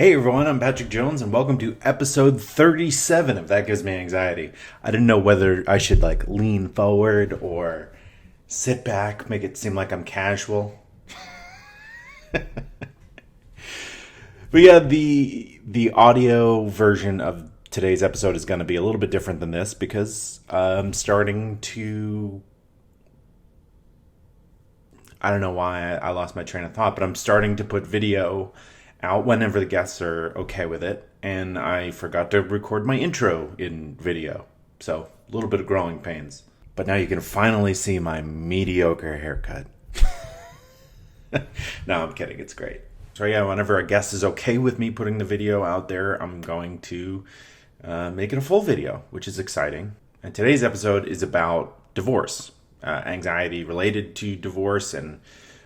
Hey everyone, I'm Patrick Jones and welcome to episode 37 of That Gives Me Anxiety. I didn't know whether I should lean forward or sit back, make it seem like I'm casual. But yeah, the audio version of today's episode is going to be a little bit different than this because I'm starting to I don't know why I lost my train of thought, but I'm starting to put video out whenever the guests are okay with it. And I forgot to record my intro in video. So, a little bit of growing pains. But now you can finally see my mediocre haircut. No, I'm kidding. It's great. So, yeah, whenever a guest is okay with me putting the video out there, I'm going to make it a full video, which is exciting. And today's episode is about divorce. Anxiety related to divorce, and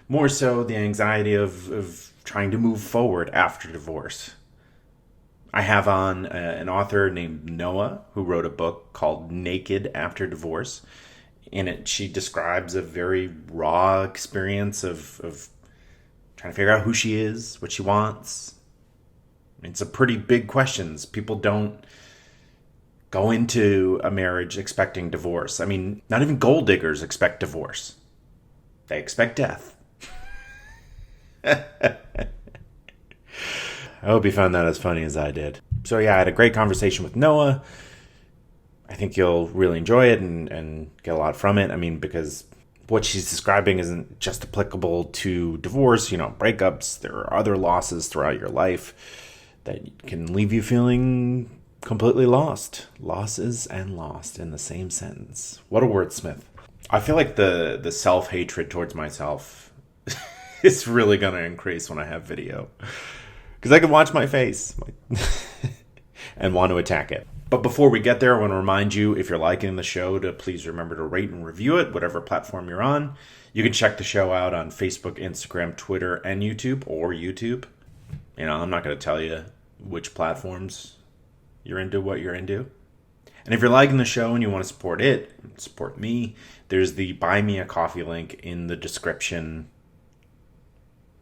more so the anxiety of trying to move forward after divorce. I have on an author named Noah who wrote a book called Naked After Divorce. In it, she describes a very raw experience of trying to figure out who she is, what she wants. It's a pretty big questions. People don't go into a marriage expecting divorce. I mean, not even gold diggers expect divorce. They expect death. I hope you found that as funny as I did. So yeah, I had a great conversation with Noah. I think you'll really enjoy it and get a lot from it. I mean, because what she's describing isn't just applicable to divorce, breakups. There are other losses throughout your life that can leave you feeling completely lost. Losses and lost in the same sentence. What a wordsmith. I feel like the self-hatred towards myself is really going to increase when I have video. Because I can watch my face and want to attack it. But before we get there, I want to remind you, if you're liking the show, to please remember to rate and review it, whatever platform you're on. You can check the show out on Facebook, Instagram, Twitter, and YouTube, or YouTube. I'm not going to tell you which platforms you're into, what you're into. And if you're liking the show and you want to support it, support me, there's the Buy Me a Coffee link in the description.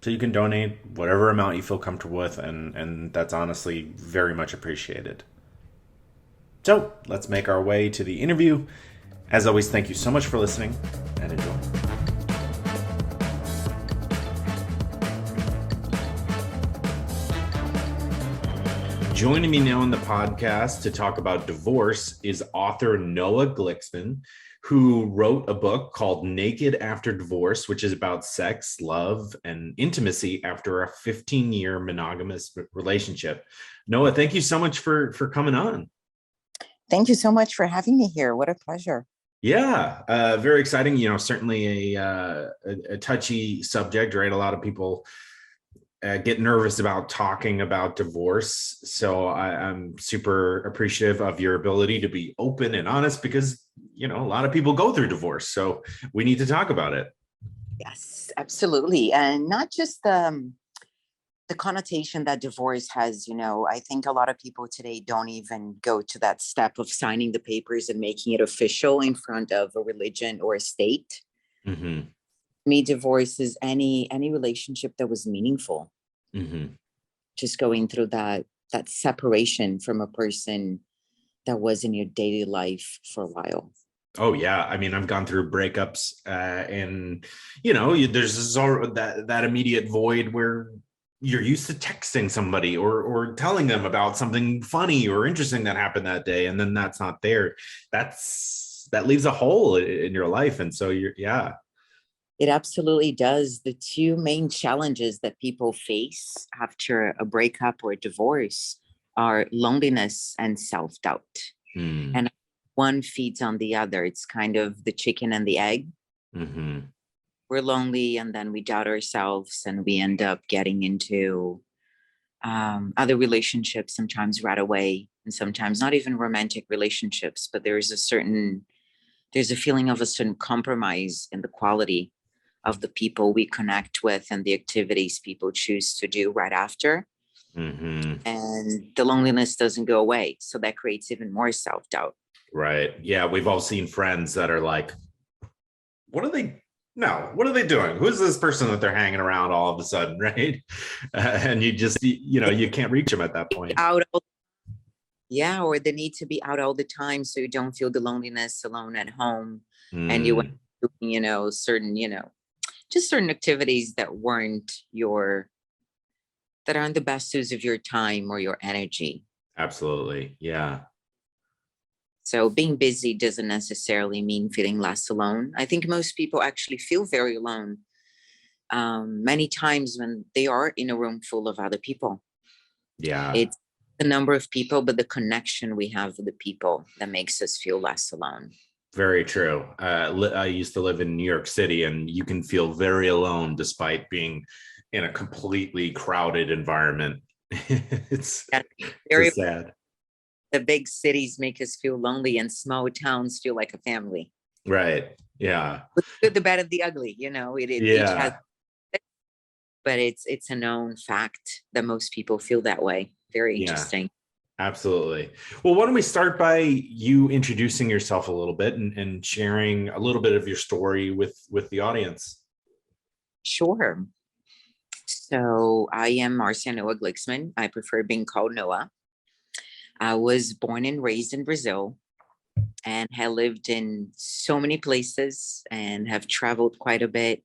So you can donate whatever amount you feel comfortable with, and that's honestly very much appreciated. So let's make our way to the interview. As always, thank you so much for listening, and enjoy. Joining me now on the podcast to talk about divorce is author Noah Glicksman, who wrote a book called Naked After Divorce, which is about sex, love, and intimacy after a 15-year monogamous relationship. Noah, thank you so much for coming on. Thank you so much for having me here. What a pleasure. Yeah, very exciting. Certainly a touchy subject, right? A lot of people get nervous about talking about divorce. So I'm super appreciative of your ability to be open and honest because, a lot of people go through divorce. So we need to talk about it. Yes, absolutely. And not just the connotation that divorce has, I think a lot of people today don't even go to that step of signing the papers and making it official in front of a religion or a state. Mm-hmm. Me, divorce is any relationship that was meaningful. Mm-hmm. Just going through that separation from a person that was in your daily life for a while. Oh yeah, I mean, I've gone through breakups, and there's that immediate void where you're used to texting somebody or telling them about something funny or interesting that happened that day, and then that's not there. That leaves a hole in your life, and so yeah. It absolutely does. The two main challenges that people face after a breakup or a divorce are loneliness and self-doubt. And one feeds on the other. It's kind of the chicken and the egg. Mm-hmm. We're lonely and then we doubt ourselves and we end up getting into other relationships, sometimes right away, and sometimes not even romantic relationships, but there's a feeling of a certain compromise in the quality of the people we connect with and the activities people choose to do right after. Mm-hmm. And the loneliness doesn't go away. So that creates even more self-doubt. Right. Yeah. We've all seen friends that are like, what are they No, what are they doing? Who's this person that they're hanging around all of a sudden, right? And you can't reach them at that point. Out all, yeah, or the need to be out all the time so you don't feel the loneliness alone at home, and you went Mm, doing, certain, just certain activities that aren't the best use of your time or your energy. absolutely. Yeah. So being busy doesn't necessarily mean feeling less alone. I think most people actually feel very alone many times when they are in a room full of other people. Yeah. It's the number of people, but the connection we have with the people that makes us feel less alone. Very true. I used to live in New York City, and you can feel very alone despite being in a completely crowded environment. it's Yeah, it's a very sad. the big cities make us feel lonely, and small towns feel like a family. Right. Yeah. With the good, the bad, and the ugly. It each has, Yeah. but it's a known fact that most people feel that way. Very Yeah. interesting. Absolutely. Well, why don't we start by you introducing yourself a little bit and sharing a little bit of your story with the audience. Sure. So I am Marcia Noah Glicksman. I prefer being called Noah. I was born and raised in Brazil and have lived in so many places and have traveled quite a bit,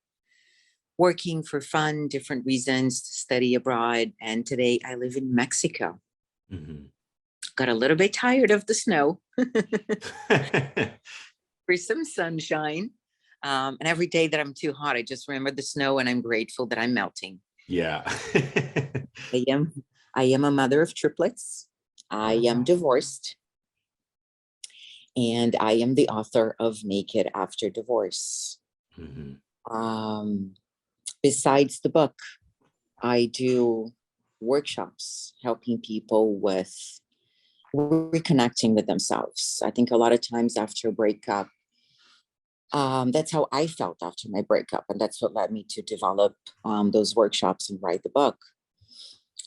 working for fun, different reasons, to study abroad. And today I live in Mexico. Mhm. Got a little bit tired of the snow for some sunshine. And every day that I'm too hot, I just remember the snow and I'm grateful that I'm melting. Yeah. I am I am a mother of triplets. I am Wow. divorced, and I am the author of Naked After Divorce. Mhm. Um, Besides the book, I do workshops helping people with reconnecting with themselves. I think a lot of times after a breakup, that's how I felt after my breakup. And that's what led me to develop those workshops and write the book.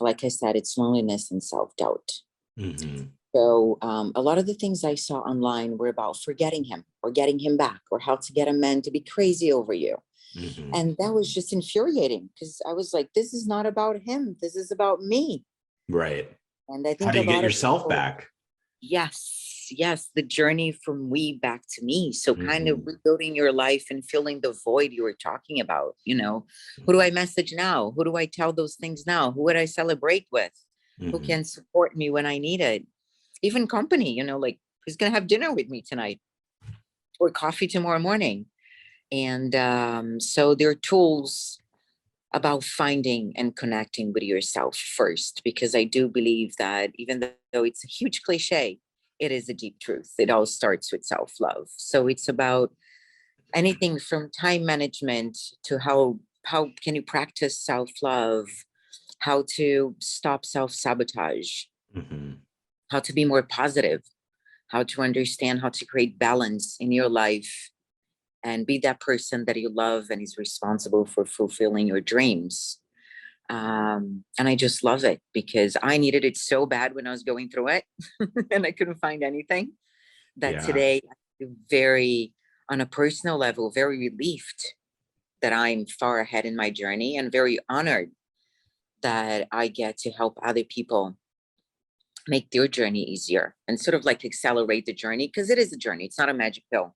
Like I said, it's loneliness and self doubt. Mhm. So a lot of the things I saw online were about forgetting him or getting him back or how to get a man to be crazy over you. Mhm. And that was just infuriating because I was like, this is not about him. This is about me. Right. And I How think do a you get lot of yourself people, back? yes, yes, the journey from we back to me. So kind of Mhm. rebuilding your life and filling the void you were talking about. Who do I message now? Who do I tell those things now? Who would I celebrate with? Who Mhm. can support me when I need it? Even company, like who's going to have dinner with me tonight or coffee tomorrow morning. And so there are tools about finding and connecting with yourself first, because I do believe that even though it's a huge cliche, it is a deep truth. It all starts with self love. So it's about anything from time management to how can you practice self love, how to stop self sabotage, Mhm. how to be more positive, how to understand how to create balance in your life and be that person that you love and is responsible for fulfilling your dreams. And I just love it because I needed it so bad when I was going through it and I couldn't find anything, that Yeah. today I feel very, on a personal level, very relieved that I'm far ahead in my journey and very honored that I get to help other people make their journey easier and sort of like accelerate the journey, because it is a journey. It's not a magic pill.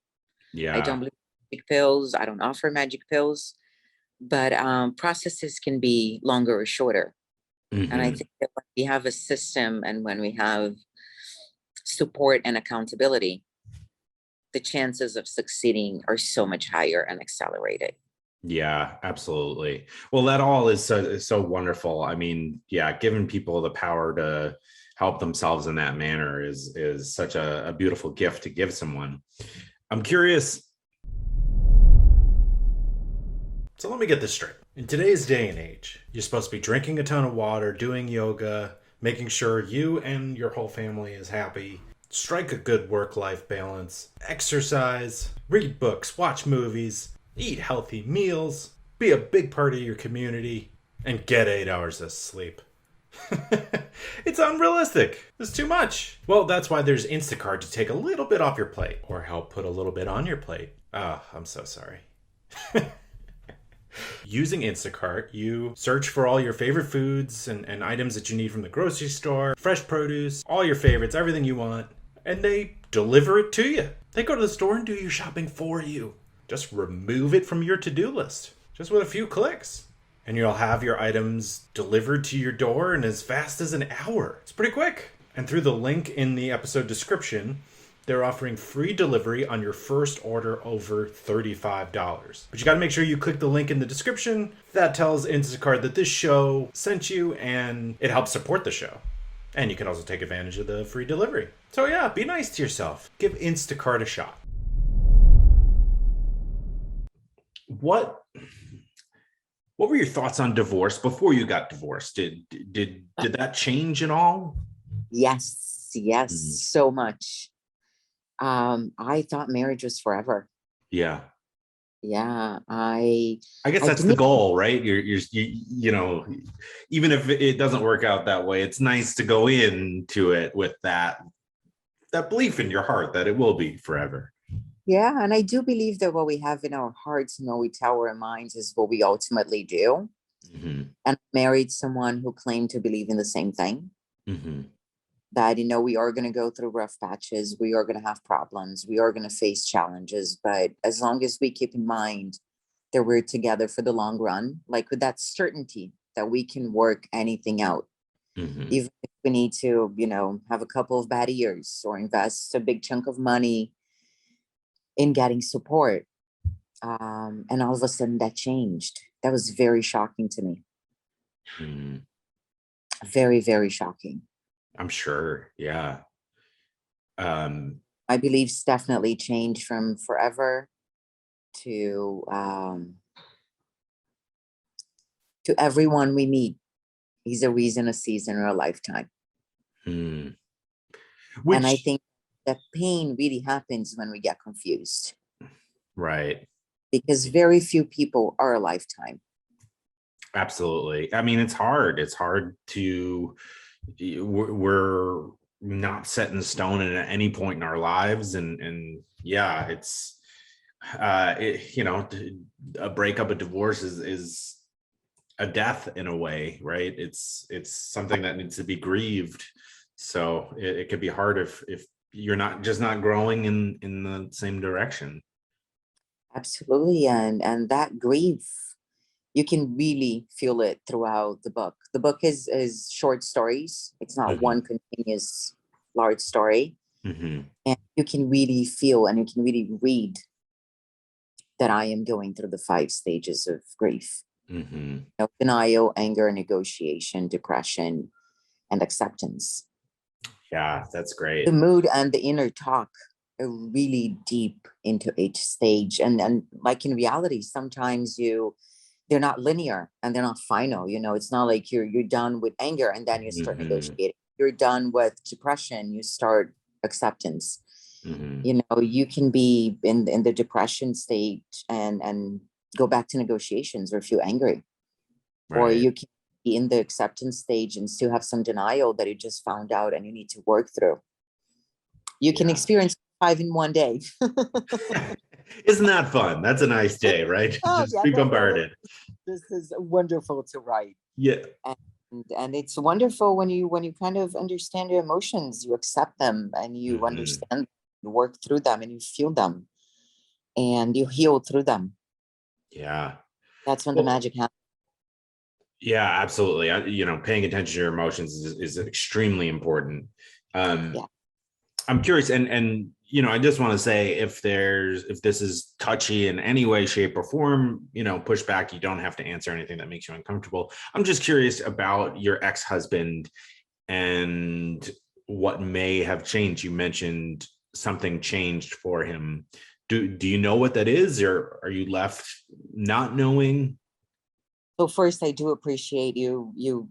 I don't Yeah. believe in magic pills. I don't offer magic pills, but processes can be longer or shorter. And I Mhm. think that when we have a system and when we have support and accountability, the chances of succeeding are so much higher and accelerated. Yeah, absolutely. Well, that all is so wonderful. I mean, yeah, giving people the power to help themselves in that manner is such a beautiful gift to give someone. I'm curious. So let me get this straight. In today's day and age, you're supposed to be drinking a ton of water, doing yoga, making sure you and your whole family is happy, strike a good work life balance, exercise, read books, watch movies, eat healthy meals, be a big part of your community, and get 8 hours of sleep. It's unrealistic. It's too much. Well, that's why there's Instacart to take a little bit off your plate or help put a little bit on your plate. Oh, I'm so sorry. Using Instacart, you search for all your favorite foods and items that you need from the grocery store, fresh produce, all your favorites, everything you want, and they deliver it to you. They go to the store and do your shopping for you. Just remove it from your to-do list, just with a few clicks. And you'll have your items delivered to your door in as fast as an hour. It's pretty quick. And through the link in the episode description, they're offering free delivery on your first order over $35. But you got to make sure you click the link in the description. That tells Instacart that this show sent you and it helps support the show. And you can also take advantage of the free delivery. So yeah, be nice to yourself. Give Instacart a shot. What were your thoughts on divorce before you got divorced? Did that change at all? Yes, so much. I thought marriage was forever. Yeah. Yeah, I guess I that's the didn't. goal, right? You know, even if it doesn't work out that way, it's nice to go into it with that belief in your heart that it will be forever. Yeah, and I do believe that what we have in our hearts and what we tell our minds is what we ultimately do. Mm-hmm. And I married someone who claimed to believe in the same thing. Mm-hmm. That, we are going to go through rough patches. We are going to have problems. We are going to face challenges. But as long as we keep in mind that we're together for the long run, like with that certainty that we can work anything out, Mm-hmm. even if we need to, have a couple of bad years or invest a big chunk of money in getting support. And all of a sudden that changed. That was very shocking to me. Mm-hmm. Very, very shocking. I'm sure. Yeah. My beliefs definitely changed from forever to everyone we meet. He's a reason, a season, or a lifetime. Hmm. And I think that pain really happens when we get confused. Right. Because very few people are a lifetime. Absolutely. I mean, it's hard. It's hard to, we're not set in stone at any point in our lives. And yeah, it's, a breakup, a divorce is a death in a way, right? It's something that needs to be grieved. So it could be hard if you're not growing in the same direction. Absolutely. And that grief, you can really feel it throughout the book. The book is short stories. It's not Mm-hmm. one continuous large story. Mm-hmm. And you can really feel and you can really read that I am going through the 5 stages of grief. Mm-hmm. Denial, anger, negotiation, depression, and acceptance. Yeah, that's great. The mood and the inner talk are really deep into each stage. And like in reality, sometimes they're not linear and they're not final. It's not like you're done with anger and then you start Mm-hmm. negotiating. You're done with depression, you start acceptance. Mm-hmm. You can be in the depression stage and go back to negotiations or feel angry. Or Right. you can be in the acceptance stage and still have some denial that you just found out and you need to work through. You can experience 5 in one day. Isn't that fun? That's a nice day, right? Oh, Just yeah, be no, bombarded. this is wonderful to write. Yeah. And it's wonderful when you kind of understand your emotions, you accept them and you Mm-hmm. understand, you work through them and you feel them and you heal through them. Yeah. That's when the Well, magic happens. yeah, absolutely. Paying attention to your emotions is extremely important. Yeah. I'm curious, and I just want to say if this is touchy in any way, shape, or form, push back. You don't have to answer anything that makes you uncomfortable. I'm just curious about your ex-husband and what may have changed. You mentioned something changed for him. Do you know what that is, or are you left not knowing? So first, I do appreciate you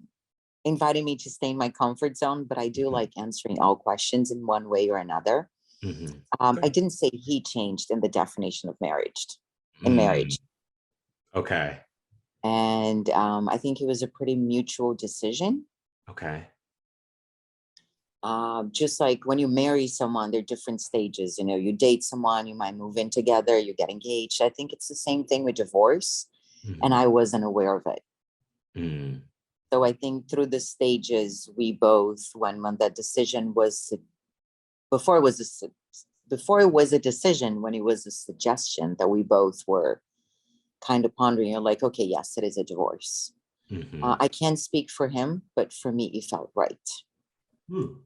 inviting me to stay in my comfort zone, but I do like answering all questions in one way or another. Mm-hmm. I didn't say he changed in the definition of marriage, in Mm. marriage. Okay. And I think it was a pretty mutual decision. Okay. Just like when you marry someone, there are different stages. You know, you date someone, you might move in together, you get engaged. I think it's the same thing with divorce, and Mhm. I wasn't aware of it. Mm. So I think through the stages, we both, when that decision was, before it was before it was a decision, when it was a suggestion, that we both were kind of pondering, you're like, okay, yes, it is a divorce. Mhm. I can't speak for him, but for me, it felt right. Mm.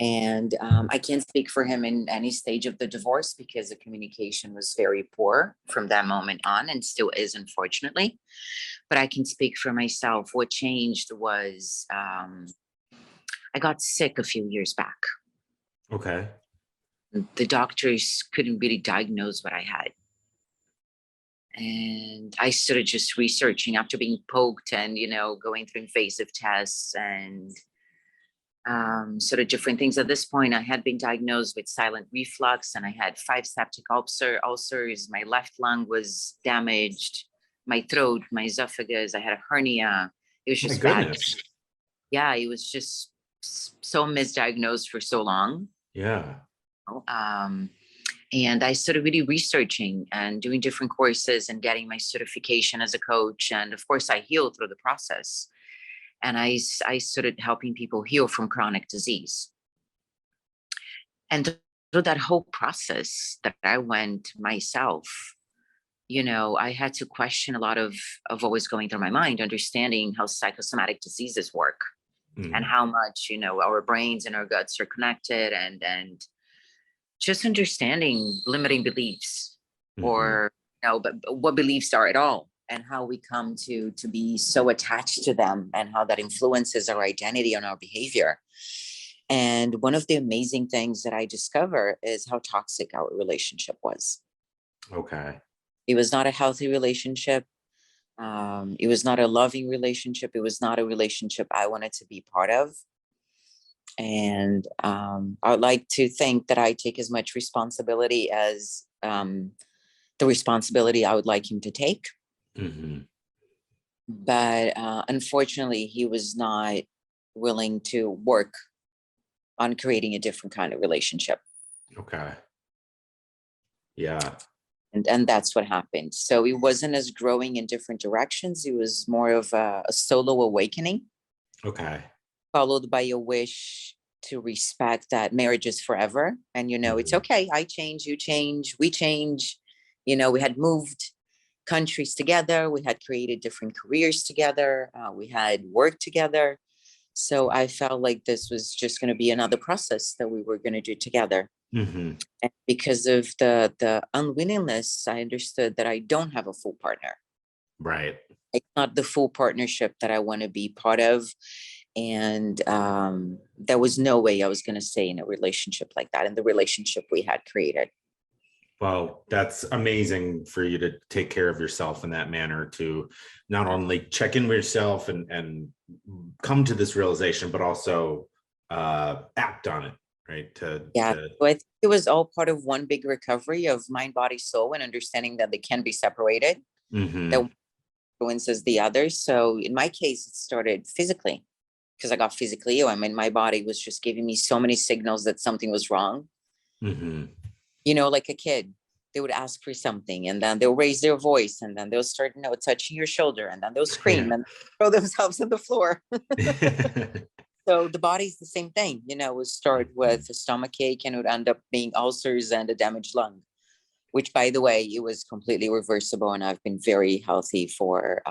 And I can't speak for him in any stage of the divorce because the communication was very poor from that moment on, and still is, unfortunately. But I can speak for myself. What changed was I got sick a few years back. Okay. The doctors couldn't really diagnose what I had. And I started just researching after being poked and, going through invasive tests and sort of different things. At this point, I had been diagnosed with silent reflux, and I had 5 septic ulcers. My left lung was damaged, my throat, my esophagus. I had a hernia. It was My just bad. goodness. Yeah, it was just so misdiagnosed for so long. Yeah. Um, and I started really researching and doing different courses and getting my certification as a coach. And of course, I healed through the process. And I started helping people heal from chronic disease. And through that whole process that I went myself, I had to question a lot of what was going through my mind, understanding how psychosomatic diseases work and Mm. how much, our brains and our guts are connected, and just understanding limiting beliefs, Mhm. or but what beliefs are at all, and how we come to be so attached to them, and how that influences our identity and our behavior. And one of the amazing things that I discover is how toxic our relationship was. Okay. It was not a healthy relationship. It was not a loving relationship. It was not a relationship I wanted to be part of. And I would like to think that I take as much responsibility as the responsibility I would like him to take. Mhm. But unfortunately, he was not willing to work on creating a different kind of relationship. Okay. Yeah. And that's what happened. So it wasn't as growing in different directions. It was more of a solo awakening, Okay. followed by a wish to respect that marriage is forever. And, it's Mhm. okay. I change, you change, we change. We had moved countries together. We had created different careers together. We had worked together. So I felt like this was just going to be another process that we were going to do together. Mhm. And because of the unwillingness, I understood that I don't have a full partner. Right. It's not the full partnership that I want to be part of. And there was no way I was going to stay in a relationship like that, in the relationship we had created. Well, that's amazing for you to take care of yourself in that manner, to not only check in with yourself and come to this realization, but also act on it, right? Yeah. So I think it was all part of one big recovery of mind, body, soul, and understanding that they can be separated, that Mhm. one influences the other. So in my case, it started physically because I got physically ill. I mean, my body was just giving me so many signals that something was wrong. Mhm. Like a kid, they would ask for something, and then they'll raise their voice, and then they'll start, touching your shoulder, and then they'll scream Yeah. and throw themselves on the floor. So the body's the same thing, it would start Mhm. with a stomach ache and it would end up being ulcers and a damaged lung, which, by the way, it was completely reversible. And I've been very healthy for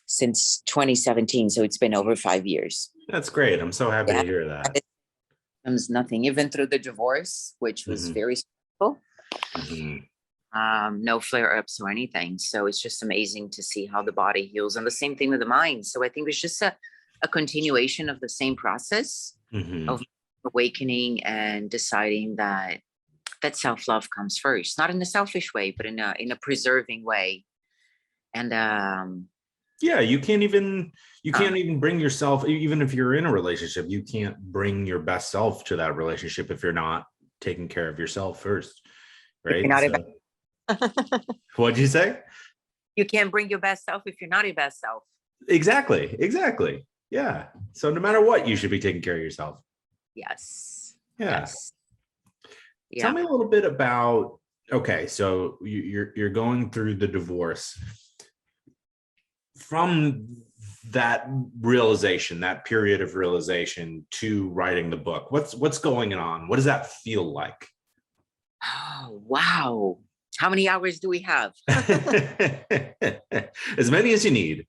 since 2017. So it's been over 5 years. That's great. I'm so happy Yeah. to hear And that. it becomes nothing, even through the divorce, which was Mhm. very stressful. Mhm. No flare ups or anything. So it's just amazing to see how the body heals. And the same thing with the mind. So I think it's just a continuation of the same process Mhm. of awakening and deciding that self-love comes first, not in a selfish way, but in a preserving way. And Yeah, you can't even bring yourself, even if you're in a relationship, you can't bring your best self to that relationship if you're not taking care of yourself first, if you're right? not So what'd you say? you can't bring your best self if you're not your best self. Exactly. Exactly. Yeah. So no matter what, you should be taking care of yourself. Yes. Yeah. Yes. Tell Yeah. me a little bit about, okay, so you're going through the divorce. From that realization, that period of realization to writing the book, what's going on? What does that feel like? Oh, wow. How many hours do we have? As many as you need.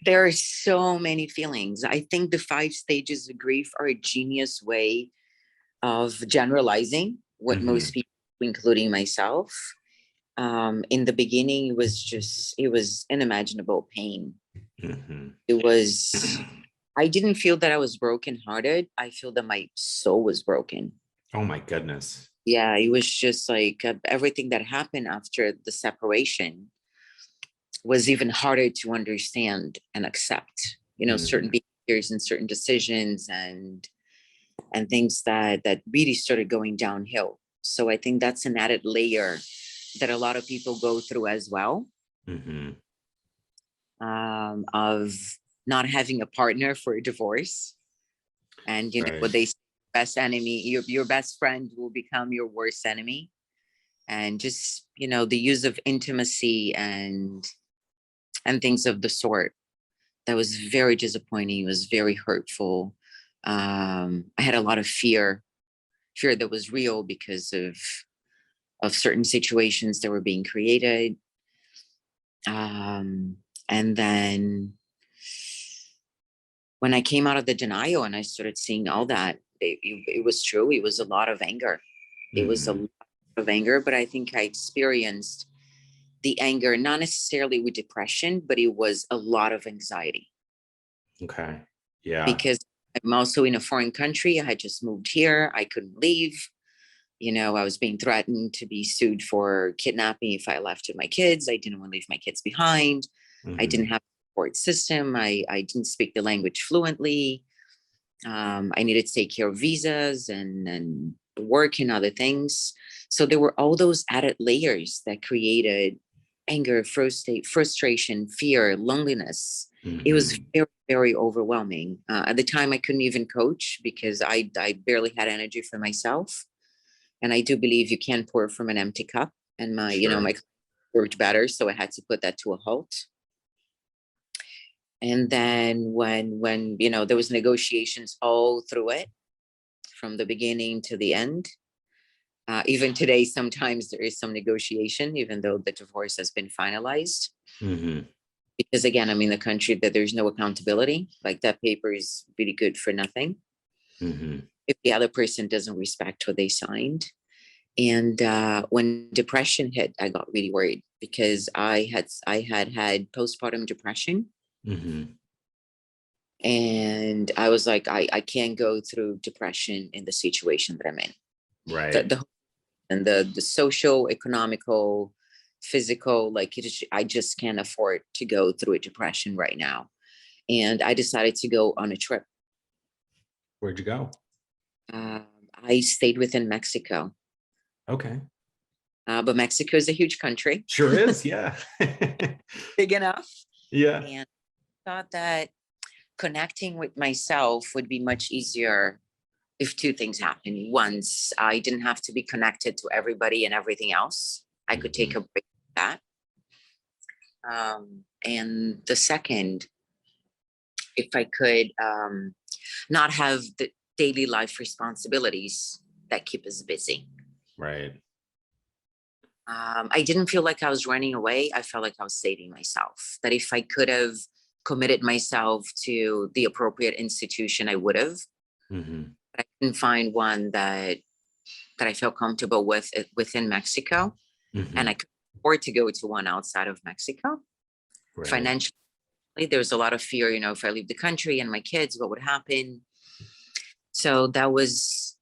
There are so many feelings. I think the 5 stages of grief are a genius way of generalizing what Mm-hmm. most people, including myself. In the beginning, it was unimaginable pain. Mm-hmm. It was, I didn't feel that I was brokenhearted. I feel that my soul was broken. Oh my goodness. Yeah, it was just like everything that happened after the separation was even harder to understand and accept. Certain Mm-hmm. behaviors and certain decisions and things that really started going downhill. So I think that's an added layer that a lot of people go through as well, Mm-hmm. of not having a partner for a divorce. And what Right. they say, best enemy, your best friend will become your worst enemy. And just, the use of intimacy and things of the sort. That was very disappointing. It was very hurtful. I had a lot of fear that was real because of certain situations that were being created. And then when I came out of the denial and I started seeing all that, it was true. It was a lot of anger. It was a Mm-hmm. lot of anger, but I think I experienced the anger, not necessarily with depression, but it was a lot of anxiety Okay. Yeah. because I'm also in a foreign country. I had just moved here. I couldn't leave. I was being threatened to be sued for kidnapping if I left with my kids. I didn't want to leave my kids behind. I didn't Mm-hmm. have a support system. I didn't speak the language fluently. I needed to take care of visas and work and other things. So there were all those added layers that created anger, frustration, fear, loneliness. It was Mm-hmm. very, very overwhelming. At the time, I couldn't even coach because I barely had energy for myself. And I do believe you can pour from an empty cup. And my Sure. worked better, so I had to put that to a halt. And then when there was negotiations all through it, from the beginning to the end. Even today, sometimes there is some negotiation, even though the divorce has been finalized. Mm-hmm. Because again, I'm in a country that there's no accountability. Like that paper is really good for nothing Mm-hmm. if the other person doesn't respect what they signed. And when depression hit, I got really worried because I had postpartum depression, Mm-hmm. and I was like, I can't go through depression in the situation that I'm in. The, Right. the and the social, economical, physical, like I just can't afford to go through a depression right now. And I decided to go on a trip. Where'd you go? Um, I stayed within Mexico, Okay. but Mexico is a huge country, Sure is. Yeah. big enough, Yeah. and thought that connecting with myself would be much easier if two things happened. Once, I didn't have to be connected to everybody and everything else. I could take Mm-hmm. a break from that. And the second, if I could not have the daily life responsibilities that keep us busy. Right. I didn't feel like I was running away. I felt like I was saving myself. That if I could have committed myself to the appropriate institution, I would have. Mm-hmm. But I couldn't find one that I felt comfortable with within Mexico, and Mm-hmm. I could afford to go to one outside of Mexico. Right. Financially, there was a lot of fear. If I leave the country and my kids, what would happen? So that was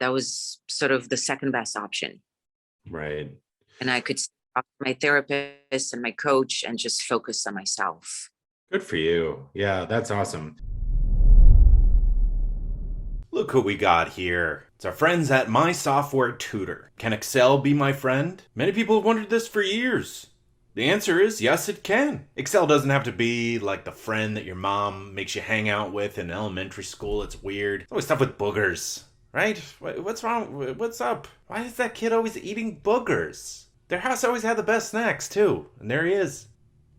sort of the second best option, Right. and I could talk to my therapist and my coach and just focus on myself. Good for you. Yeah, that's awesome. Look who we got here. It's our friends at My Software Tutor. Can Excel be my friend? Many people have wondered this for years. The answer is yes, it can. Excel doesn't have to be like the friend that your mom makes you hang out with in elementary school. It's weird. It's always stuff with boogers, right? What's wrong? What's up? Why is that kid always eating boogers? Their house always had the best snacks, too. And there he is.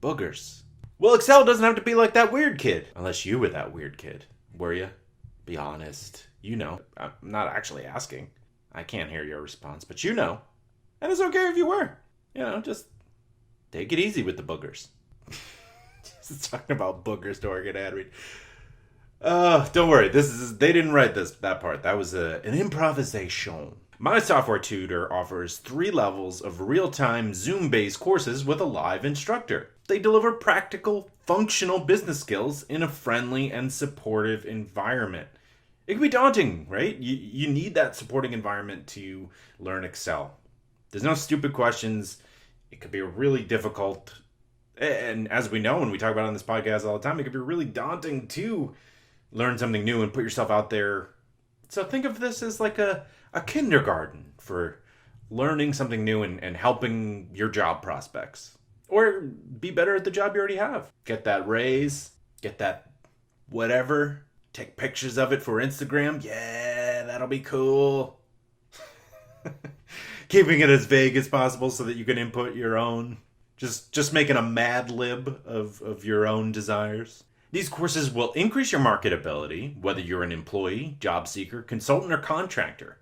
Boogers. Well, Excel doesn't have to be like that weird kid. Unless you were that weird kid. Were you? Be honest. You know. I'm not actually asking. I can't hear your response, but you know. And it's okay if you were. You know, just take it easy with the boogers. Just talking about boogers to get ad read. Don't worry. They didn't write that part. That was an improvisation. My Software Tutor offers 3 levels of real-time Zoom-based courses with a live instructor. They deliver practical, functional business skills in a friendly and supportive environment. It can be daunting, right? You need that supporting environment to learn Excel. There's no stupid questions. It could be really difficult. And as we know, when we talk about it on this podcast all the time, it could be really daunting to learn something new and put yourself out there. So think of this as like a kindergarten for learning something new and helping your job prospects. Or be better at the job you already have. Get that raise, get that whatever, take pictures of it for Instagram. Yeah, that'll be cool. Keeping it as vague as possible so that you can input your own. Just making a mad lib of your own desires. These courses will increase your marketability, whether you're an employee, job seeker, consultant, or contractor.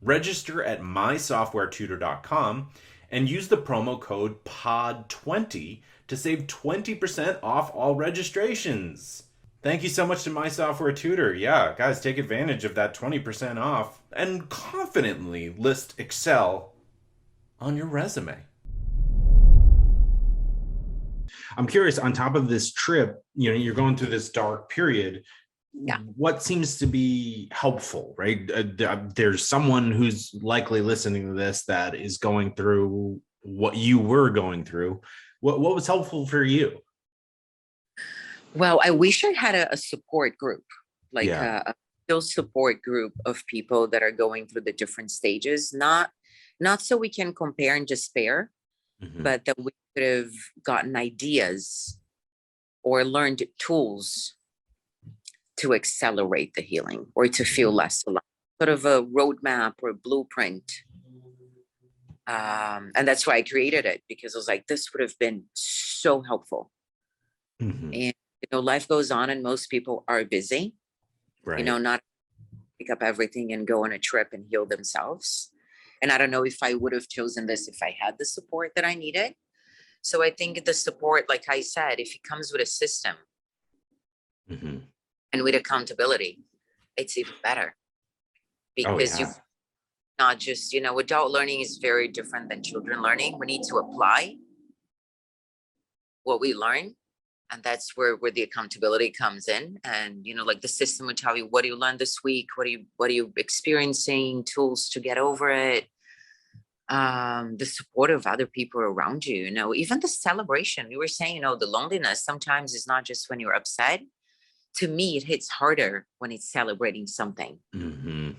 Register at mysoftwaretutor.com and use the promo code POD20 to save 20% off all registrations. Thank you so much to My Software Tutor. Yeah, guys, take advantage of that 20% off and confidently list Excel on your resume. I'm curious, on top of this trip, you're going through this dark period. Yeah. What seems to be helpful, right? There's someone who's likely listening to this that is going through what you were going through. What was helpful for you? Well, I wish I had a support group, like Yeah. a real support group of people that are going through the different stages, not so we can compare and despair, Mhm. but that we could have gotten ideas or learned tools to accelerate the healing or to feel less alone, sort of a roadmap or a blueprint. And that's why I created it, because I was like, this would have been so helpful. Mhm. And, life goes on and most people are busy, Right. not pick up everything and go on a trip and heal themselves. And I don't know if I would have chosen this if I had the support that I needed. So I think the support, like I said, if it comes with a system Mhm. and with accountability, it's even better. Oh, Because you yeah. not just, adult learning is very different than children learning. We need to apply what we learn. And that's where the accountability comes in. And, like the system would tell you, what do you learn this week? What are you experiencing? Tools to get over it. The support of other people around you, even the celebration. We were saying, the loneliness sometimes is not just when you're upset. To me, it hits harder when it's celebrating something. Mhm.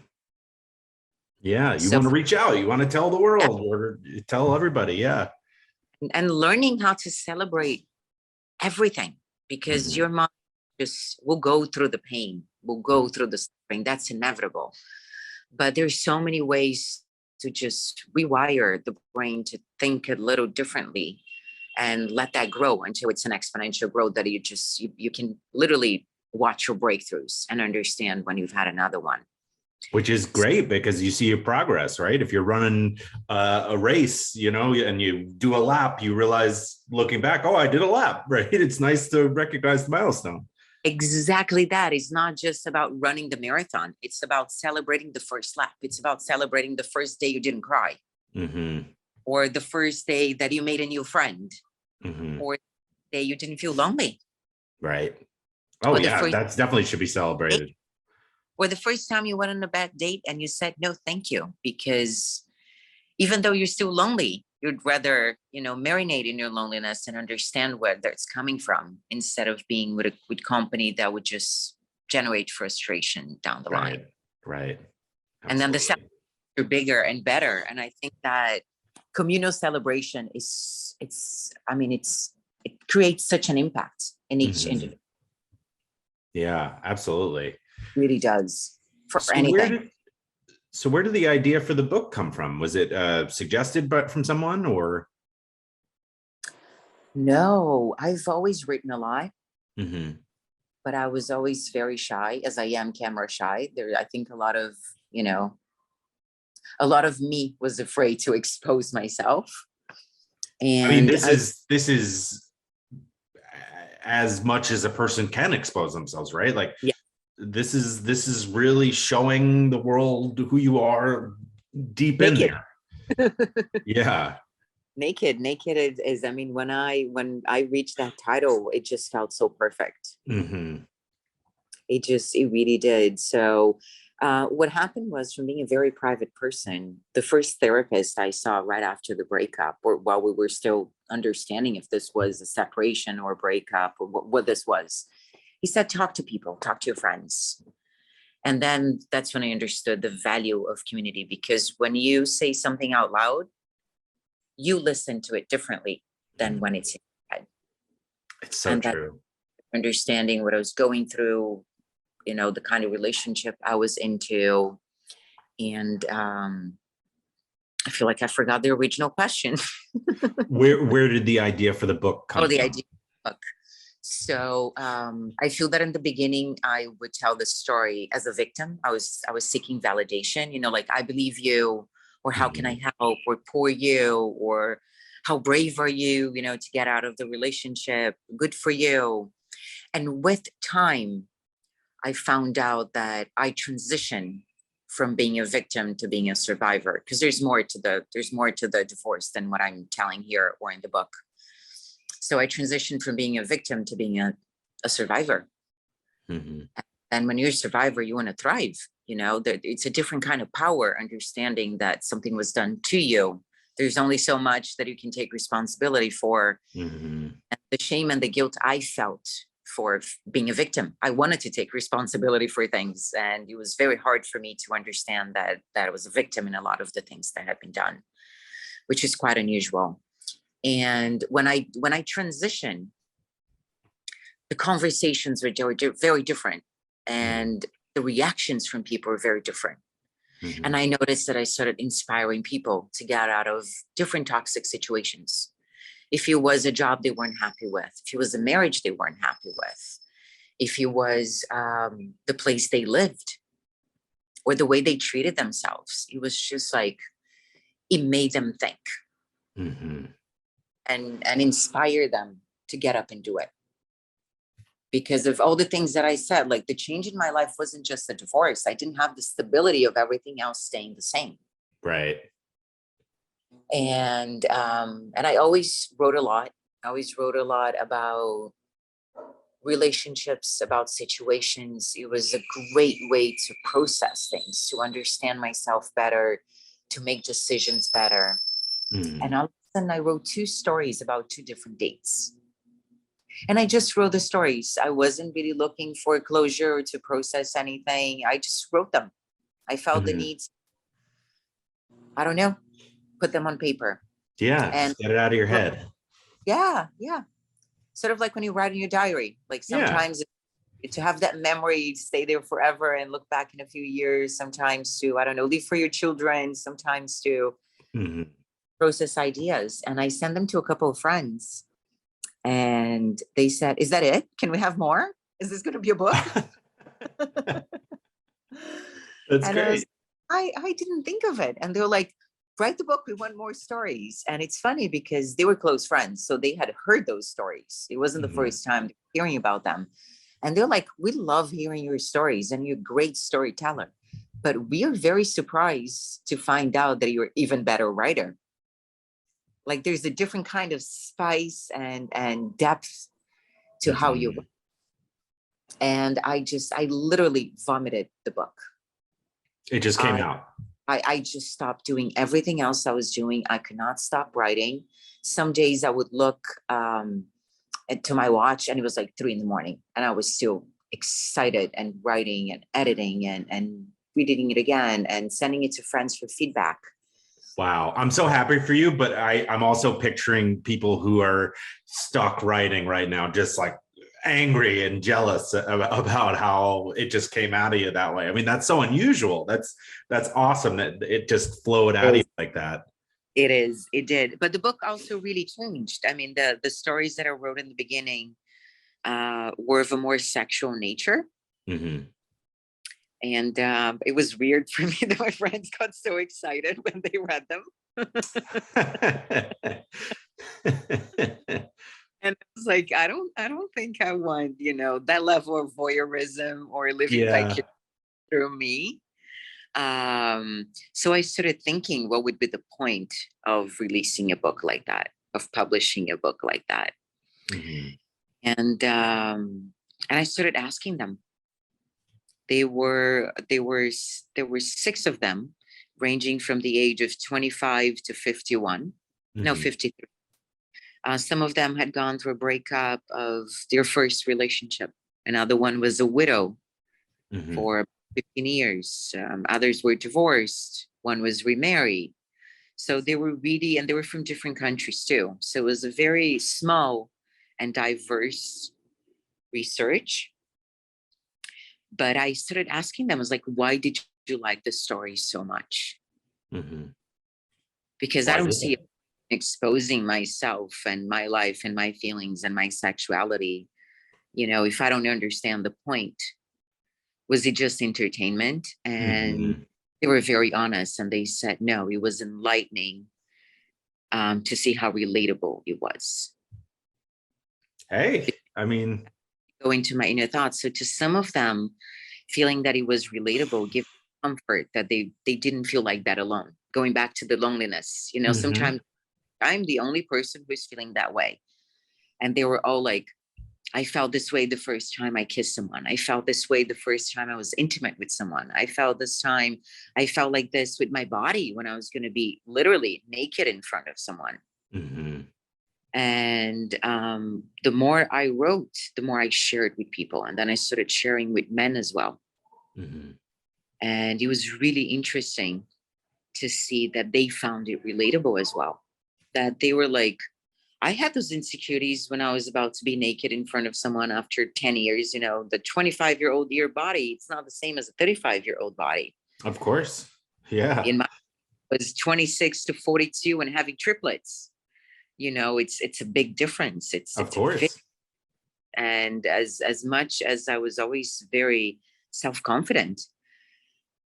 Yeah, you So want to reach out. You want to tell the world or tell everybody. Yeah. and learning how to celebrate everything, because Mhm. your mind just will go through the pain, will go through the suffering. That's inevitable. But there's so many ways to just rewire the brain to think a little differently and let that grow until it's an exponential growth that you can literally watch your breakthroughs and understand when you've had another one. Which is great because you see your progress, right? If you're running a race, and you do a lap, you realize looking back, oh, I did a lap, right? It's nice to recognize the milestone. Exactly that. It's not just about running the marathon. It's about celebrating the first lap. It's about celebrating the first day you didn't cry, Mm-hmm. or the first day that you made a new friend, Mm-hmm. or the day you didn't feel lonely, Right. Oh, or the yeah, first that's definitely should be celebrated. or the first time you went on a bad date and you said no thank you, because even though you're still lonely, you'd rather marinate in your loneliness and understand where that's coming from, instead of being with company that would just generate frustration down the line. Right. And then the Absolutely. second are bigger and better, and I think that communal celebration it creates such an impact in each Mhm. individual. Yeah, absolutely. Really does for So where anything. did so where did the idea for the book come from? Was it suggested but from someone, or? No, I've always written a lot, Mhm. but I was always very shy, as I am camera shy. There, I think you know, a lot of me was afraid to expose myself. I mean, And this is as much as a person can expose themselves, right? Like yeah, this is really showing the world who you are deep in naked. there. Yeah. Naked is, I mean, when I reached that title, it just felt so perfect. Hmm. It really did. So what happened was, from being a very private person, the first therapist I saw right after the breakup, or while we were still understanding if this was a separation or a breakup or what this was, he said, talk to people, talk to your friends. And then that's when I understood the value of community, because when you say something out loud, you listen to it differently than when it's in your head. It's so And that true. understanding what I was going through, the kind of relationship I was into. And I feel like I forgot the original question. Where did the idea for the book Oh, come the from? idea book. So I feel that in the beginning I would tell the story as a victim. I was seeking validation, like, I believe you, or how can I Hmm. help, or poor you, or how brave are you, to get out of the relationship, good for you. And with time, I found out that I transitioned from being a victim to being a survivor, because there's more to the divorce than what I'm telling here or in the book. So I transitioned from being a victim to being a survivor. Hmm. And when you're a survivor, you want to thrive. It's a different kind of power, understanding that something was done to you. There's only so much that you can take responsibility for. Hmm. And the shame and the guilt I felt for being a victim, I wanted to take responsibility for things. And it was very hard for me to understand that I was a victim in a lot of the things that had been done, which is quite unusual. And when I transitioned, the conversations were very different, Hmm. and the reactions from people were very different. And Hmm. I noticed that I started inspiring people to get out of different toxic situations. If it was a job they weren't happy with, if it was a marriage they weren't happy with, if it was the place they lived or the way they treated themselves, it was just like, it made them think Hmm. and inspire them to get up and do it. Because of all the things that I said, like, the change in my life wasn't just a divorce. I didn't have the stability of everything else staying the same. Right. And I always wrote a lot. I always wrote a lot about relationships, about situations. It was a great way to process things, to understand myself better, to make decisions better. And Hmm. all of a sudden, I wrote two stories about two different dates. And I just wrote the stories. I wasn't really looking for closure or to process anything. I just wrote them. I felt the Hmm. needs, I don't know, put them on paper. Yeah, And just get it out of your head. yeah, yeah. Sort of like when you write in your diary, like, Yeah. sometimes to have that memory stay there forever and look back in a few years, sometimes to, I don't know, leave for your children, sometimes to Hmm. process ideas. And I sent them to a couple of friends, and they said, is that it? Can we have more? Is this going to be a book? That's And great. I didn't think of it. And they were like, write the book. We want more stories. And it's funny because they were close friends. So they had heard those stories. It wasn't the Hmm. first time hearing about them. And they're like, we love hearing your stories and you're a great storyteller. But we are very surprised to find out that you're even better writer. Like, there's a different kind of spice and depth to how you Hmm. write. And I literally vomited the book. It just came I out. I just stopped doing everything else I was doing. I could not stop writing. Some days I would look to my watch and it was like 3 a.m. and I was still excited and writing and editing and reading it again and sending it to friends for feedback. Wow. I'm so happy for you, but I'm also picturing people who are stuck writing right now, just like angry and jealous about how it just came out of you that way. I mean, that's so unusual. That's awesome that it just flowed out of you like that. It is. It did. But the book also really changed. I mean, the stories that I wrote in the beginning were of a more sexual nature. Mm-hmm. And it was weird for me that my friends got so excited when they read them. And I was like, I don't think I want, that level of voyeurism or living Yeah. vicariously through me. So I started thinking, what would be the point of releasing a book like that, of publishing a book like that? Mm-hmm. And I started asking them. There were 6 of them, ranging from the age of 25 to 51. No, Mm-hmm. 53. Some of them had gone through a breakup of their first relationship. Another one was a widow Mm-hmm. for 15 years. Others were divorced. One was remarried. So they were really, and they were from different countries too. So it was a very small and diverse research. But I started asking them, I was like, why did you like the story so much? Mm-hmm. Because I Why don't did see it? it exposing myself and my life and my feelings and my sexuality, if I don't understand the point. Was it just entertainment? And Mm-hmm. they were very honest and they said, no, it was enlightening to see how relatable it was. Hey, I mean, Go into my inner thoughts. So to some of them, feeling that it was relatable, give comfort that they didn't feel like that alone. Going back to the loneliness, mm-hmm. sometimes I'm the only person who's feeling that way. And they were all like, I felt this way the first time I kissed someone. I felt this way the first time I was intimate with someone. I felt like this with my body when I was going to be literally naked in front of someone. Mm-hmm. And the more I wrote, the more I shared with people. And then I started sharing with men as well. Mm-hmm. And it was really interesting to see that they found it relatable as well. That they were like, I had those insecurities when I was about to be naked in front of someone after 10 years. The 25-year-old year body, it's not the same as a 35-year-old body. Of course. Yeah. In my was 26 to 42 and having triplets. It's a big difference. It's Of it's a big, course. and as much as I was always very self-confident,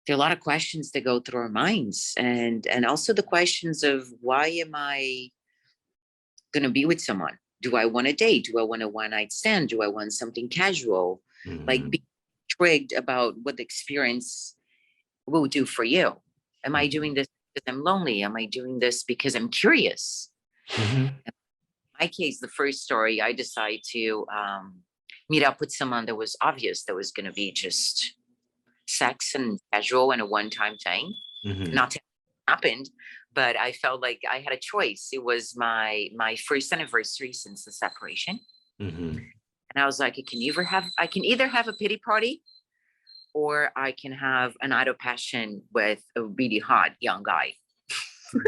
there are a lot of questions that go through our minds, and also the questions of, why am I going to be with someone? Do I want a date? Do I want a one night stand? Do I want something casual? Like, Mm-hmm. be intrigued about what the experience will do for you. Am I Mm-hmm. doing this because I'm lonely? Am I doing this because I'm curious? Mm-hmm. In my case, the first story, I decided to meet up with someone that was obvious that was going to be just sex and casual and a one-time thing. Mm-hmm. Not to happened, but I felt like I had a choice. It was my first anniversary since the separation, Mm-hmm. and I was like, I can either have a pity party, or I can have an idle passion with a really hot young guy.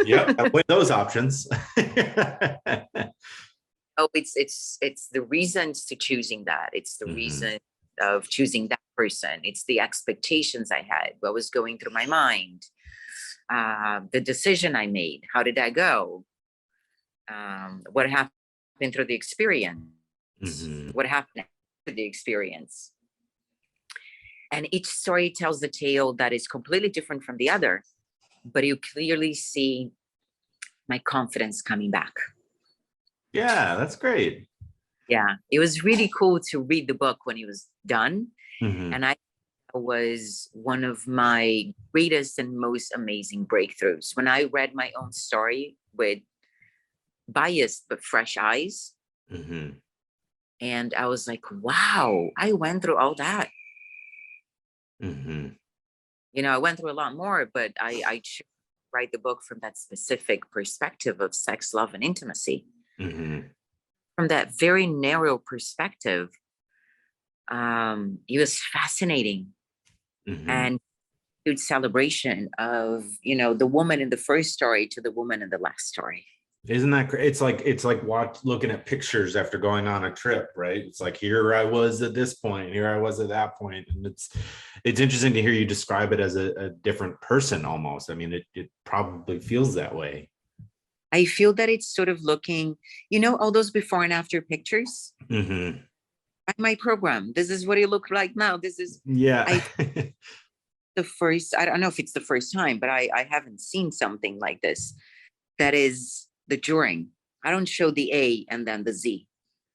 Yep. With those options. Oh, it's the reasons to choosing that. It's the Mm-hmm. reason of choosing that person. It's the expectations I had, what was going through my mind, the decision I made. How did I go? What happened through the experience? Mm-hmm. What happened after the experience? And each story tells a tale that is completely different from the other, but you clearly see my confidence coming back. Yeah, that's great. Yeah, it was really cool to read the book when it was done. Mm-hmm. And I was one of my greatest and most amazing breakthroughs. When I read my own story with biased but fresh eyes, Mm-hmm. and I was like, wow, I went through all that. Mm-hmm. I went through a lot more, but I chose to write the book from that specific perspective of sex, love, and intimacy. Mm-hmm. From that very narrow perspective, it was fascinating. Mm-hmm. And huge celebration of, the woman in the first story to the woman in the last story. Isn't that great? It's like looking at pictures after going on a trip, right? It's like, here I was at this point, here I was at that point. And it's interesting to hear you describe it as a different person almost. I mean, it probably feels that way. I feel that it's sort of looking, all those before and after pictures. Mm-hmm. My program, this is what it looked like now. This is Yeah. the first, I don't know if it's the first time, but I haven't seen something like this. That is the during. I don't show the A and then the Z.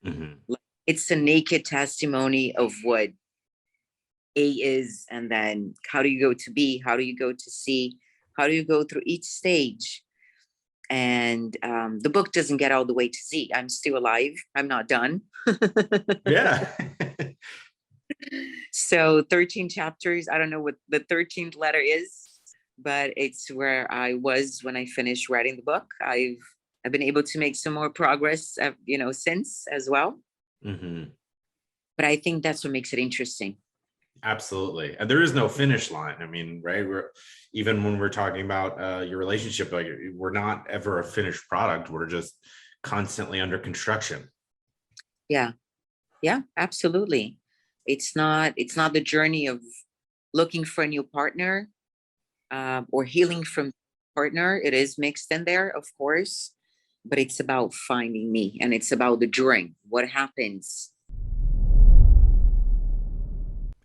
Mm-hmm. It's a naked testimony of what A is, and then how do you go to B? How do you go to C? How do you go through each stage? And the book doesn't get all the way to Z. I'm still alive. I'm not done. Yeah. So 13 chapters. I don't know what the 13th letter is, but it's where I was when I finished writing the book. I've been able to make some more progress, since as well. Mm-hmm. But I think that's what makes it interesting. Absolutely. And there is no finish line. I mean, right. Even when we're talking about your relationship, like, we're not ever a finished product. We're just constantly under construction. Yeah. Yeah, absolutely. It's not the journey of looking for a new partner, or healing from partner. It is mixed in there, of course, but it's about finding me, and it's about the during. What happens?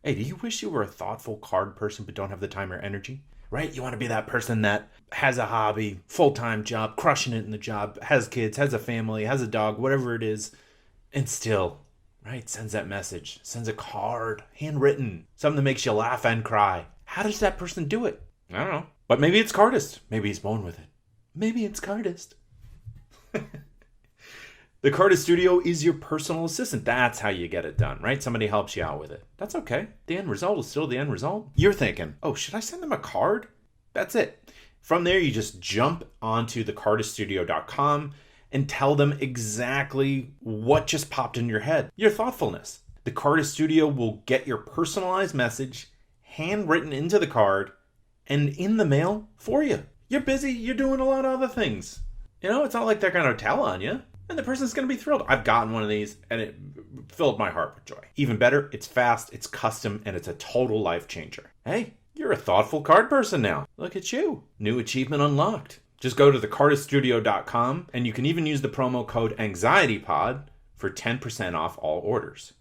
Hey, do you wish you were a thoughtful card person but don't have the time or energy? Right? You want to be that person that has a hobby, full-time job, crushing it in the job, has kids, has a family, has a dog, whatever it is, and still, right, sends that message, sends a card, handwritten, something that makes you laugh and cry. How does that person do it? I don't know. But maybe it's Cardist. Maybe he's born with it. Maybe it's Cardist. The Cardist Studio is your personal assistant. That's how you get it done, right? Somebody helps you out with it. That's okay. The end result is still the end result. You're thinking, oh, should I send them a card? That's it. From there, you just jump onto thecardiststudio.com and tell them exactly what just popped in your head. Your thoughtfulness. The Cardist Studio will get your personalized message handwritten into the card and in the mail for you. You're busy. You're doing a lot of other things. It's not like they're going to tell on you. And the person's going to be thrilled. I've gotten one of these and it filled my heart with joy. Even better, it's fast, it's custom, and it's a total life changer. Hey, you're a thoughtful card person now. Look at you. New achievement unlocked. Just go to thecardiststudio.com and you can even use the promo code AnxietyPod for 10% off all orders.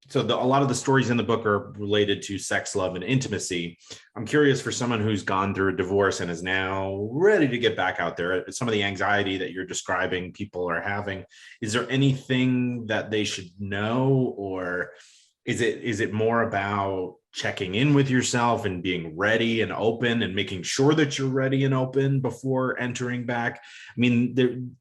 So a lot of the stories in the book are related to sex, love, and intimacy. I'm curious, for someone who's gone through a divorce and is now ready to get back out there, some of the anxiety that you're describing people are having, is there anything that they should know, or is it more about checking in with yourself and being ready and open and making sure that you're ready and open before entering back? I mean,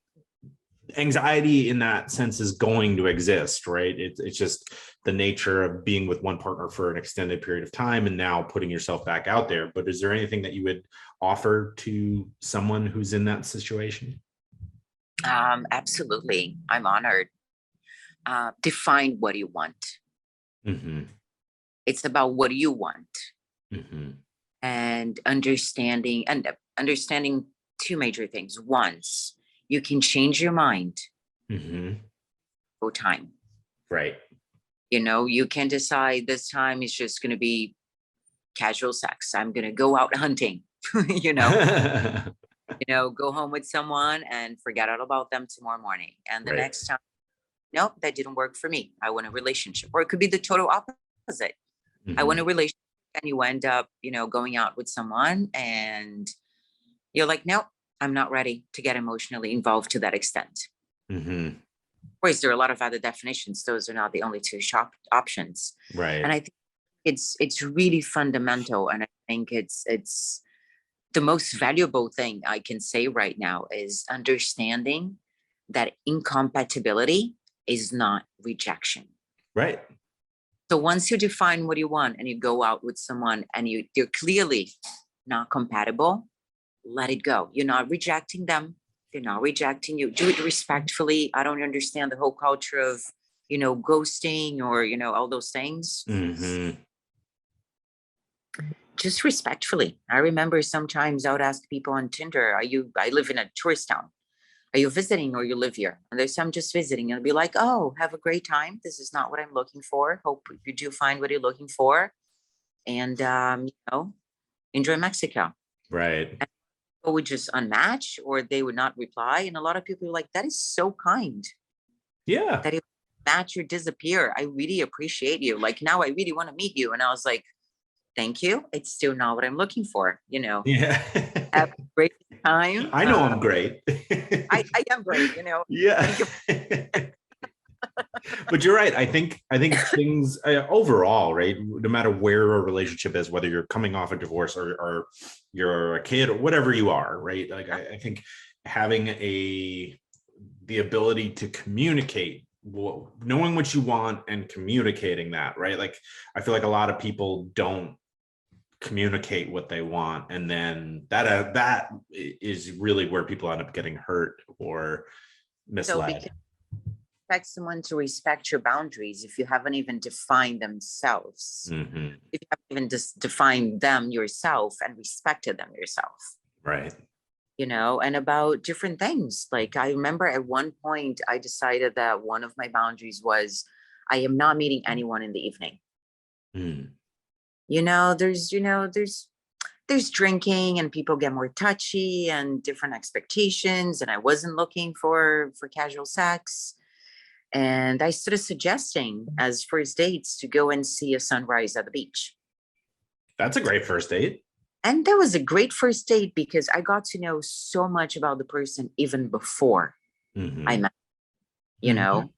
anxiety in that sense is going to exist, right? It's just the nature of being with one partner for an extended period of time and now putting yourself back out there. But is there anything that you would offer to someone who's in that situation? Absolutely. I'm honored. Define what you want. Mm-hmm. It's about what you want. Mm-hmm. And understanding two major things. Once you can change your mind, Mm-hmm. for time. Right. You can decide this time is just going to be casual sex. I'm going to go out hunting, go home with someone and forget all about them tomorrow morning. And the Right. next time, nope, that didn't work for me. I want a relationship. Or it could be the total opposite. Mm-hmm. I want a relationship, and you end up, going out with someone and you're like, nope, I'm not ready to get emotionally involved to that extent. Mm-hmm. Of course, there are a lot of other definitions. Those are not the only two options. Right. And I think it's really fundamental. And I think it's the most valuable thing I can say right now is understanding that incompatibility is not rejection. Right. So once you define what you want and you go out with someone and you're clearly not compatible, let it go. You're not rejecting them. They're not rejecting you. Do it respectfully. I don't understand the whole culture of, ghosting or, all those things. Mm-hmm. Just respectfully. I remember sometimes I would ask people on Tinder, I live in a tourist town. Are you visiting or you live here? And there's some just visiting. And I'll be like, oh, have a great time. This is not what I'm looking for. Hope you do find what you're looking for. And, enjoy Mexico. Right. And people would just unmatch or they would not reply. And a lot of people are like, that is so kind Yeah. that you match or disappear. I really appreciate you. Like now I really want to meet you. And I was like, thank you. It's still not what I'm looking for. Yeah. Have a great time. I know I'm great. I am great, Yeah. Thank you. But you're right. I think things overall, right? No matter where a relationship is, whether you're coming off a divorce or you're a kid or whatever you are, right? Like I think having the ability to communicate, knowing what you want and communicating that, right? Like I feel like a lot of people don't communicate what they want, and then that is really where people end up getting hurt or So misled. because expect someone to respect your boundaries if you haven't even defined themselves, Hmm. if you haven't even just defined them yourself and respected them yourself, Right. and about different things. Like I remember at one point I decided that one of my boundaries was I am not meeting anyone in the evening. Mm. There's drinking and people get more touchy and different expectations, and I wasn't looking for casual sex. And I started suggesting as first dates to go and see a sunrise at the beach. That's a great first date. And that was a great first date because I got to know so much about the person even before I Hmm. met, you Hmm. know.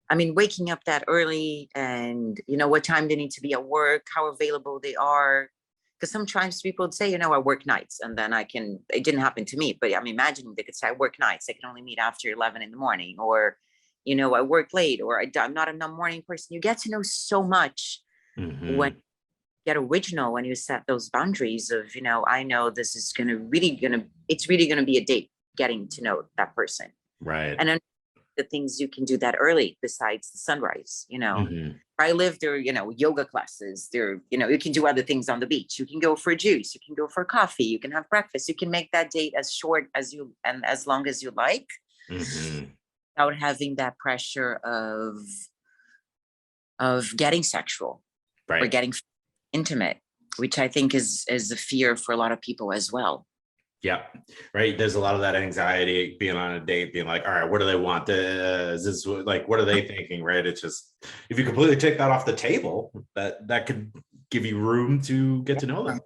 I mean, waking up that early and, what time they need to be at work, how available they are. Because sometimes people would say, I work nights and then it didn't happen to me, but I'm imagining they could say, I work nights. I can only meet after 11 in the morning, or, I work late, or I'm not a morning person. You get to know so much when Hmm. you get original, when you set those boundaries of, I know this is it's really going to be a date getting to know that person. Right. And the things you can do that early besides the sunrise. Hmm. Where I live, there, yoga classes. There, you can do other things on the beach. You can go for juice. You can go for coffee. You can have breakfast. You can make that date as short as you and as long as you like, Hmm. without having that pressure of getting sexual or Right. getting intimate, which I think is a fear for a lot of people as well. Yeah. Right. There's a lot of that anxiety being on a date, being like, all right, what do they want? Is this like, what are they thinking? Right. It's just, if you completely take that off the table, that could give you room to get to know them.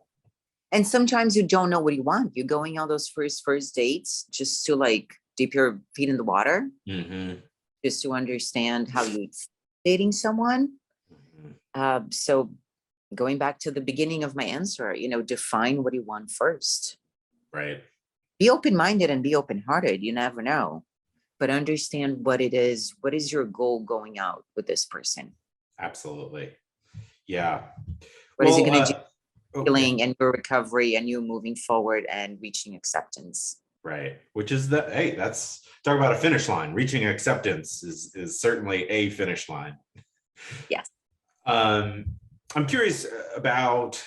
And sometimes you don't know what you want. You're going on those first dates just to like dip your feet in the water, Hmm. just to understand how you dating someone. Hmm. So going back to the beginning of my answer, define what you want first. Right. Be open-minded and be open-hearted. You never know, but understand what it is. What is your goal going out with this person? Absolutely. Yeah. What is it Well, going to do? yeah. Healing and your recovery and you moving forward and reaching acceptance. Right. Which is hey, that's talk about a finish line. Reaching acceptance is certainly a finish line. Yes. Um, I'm curious about,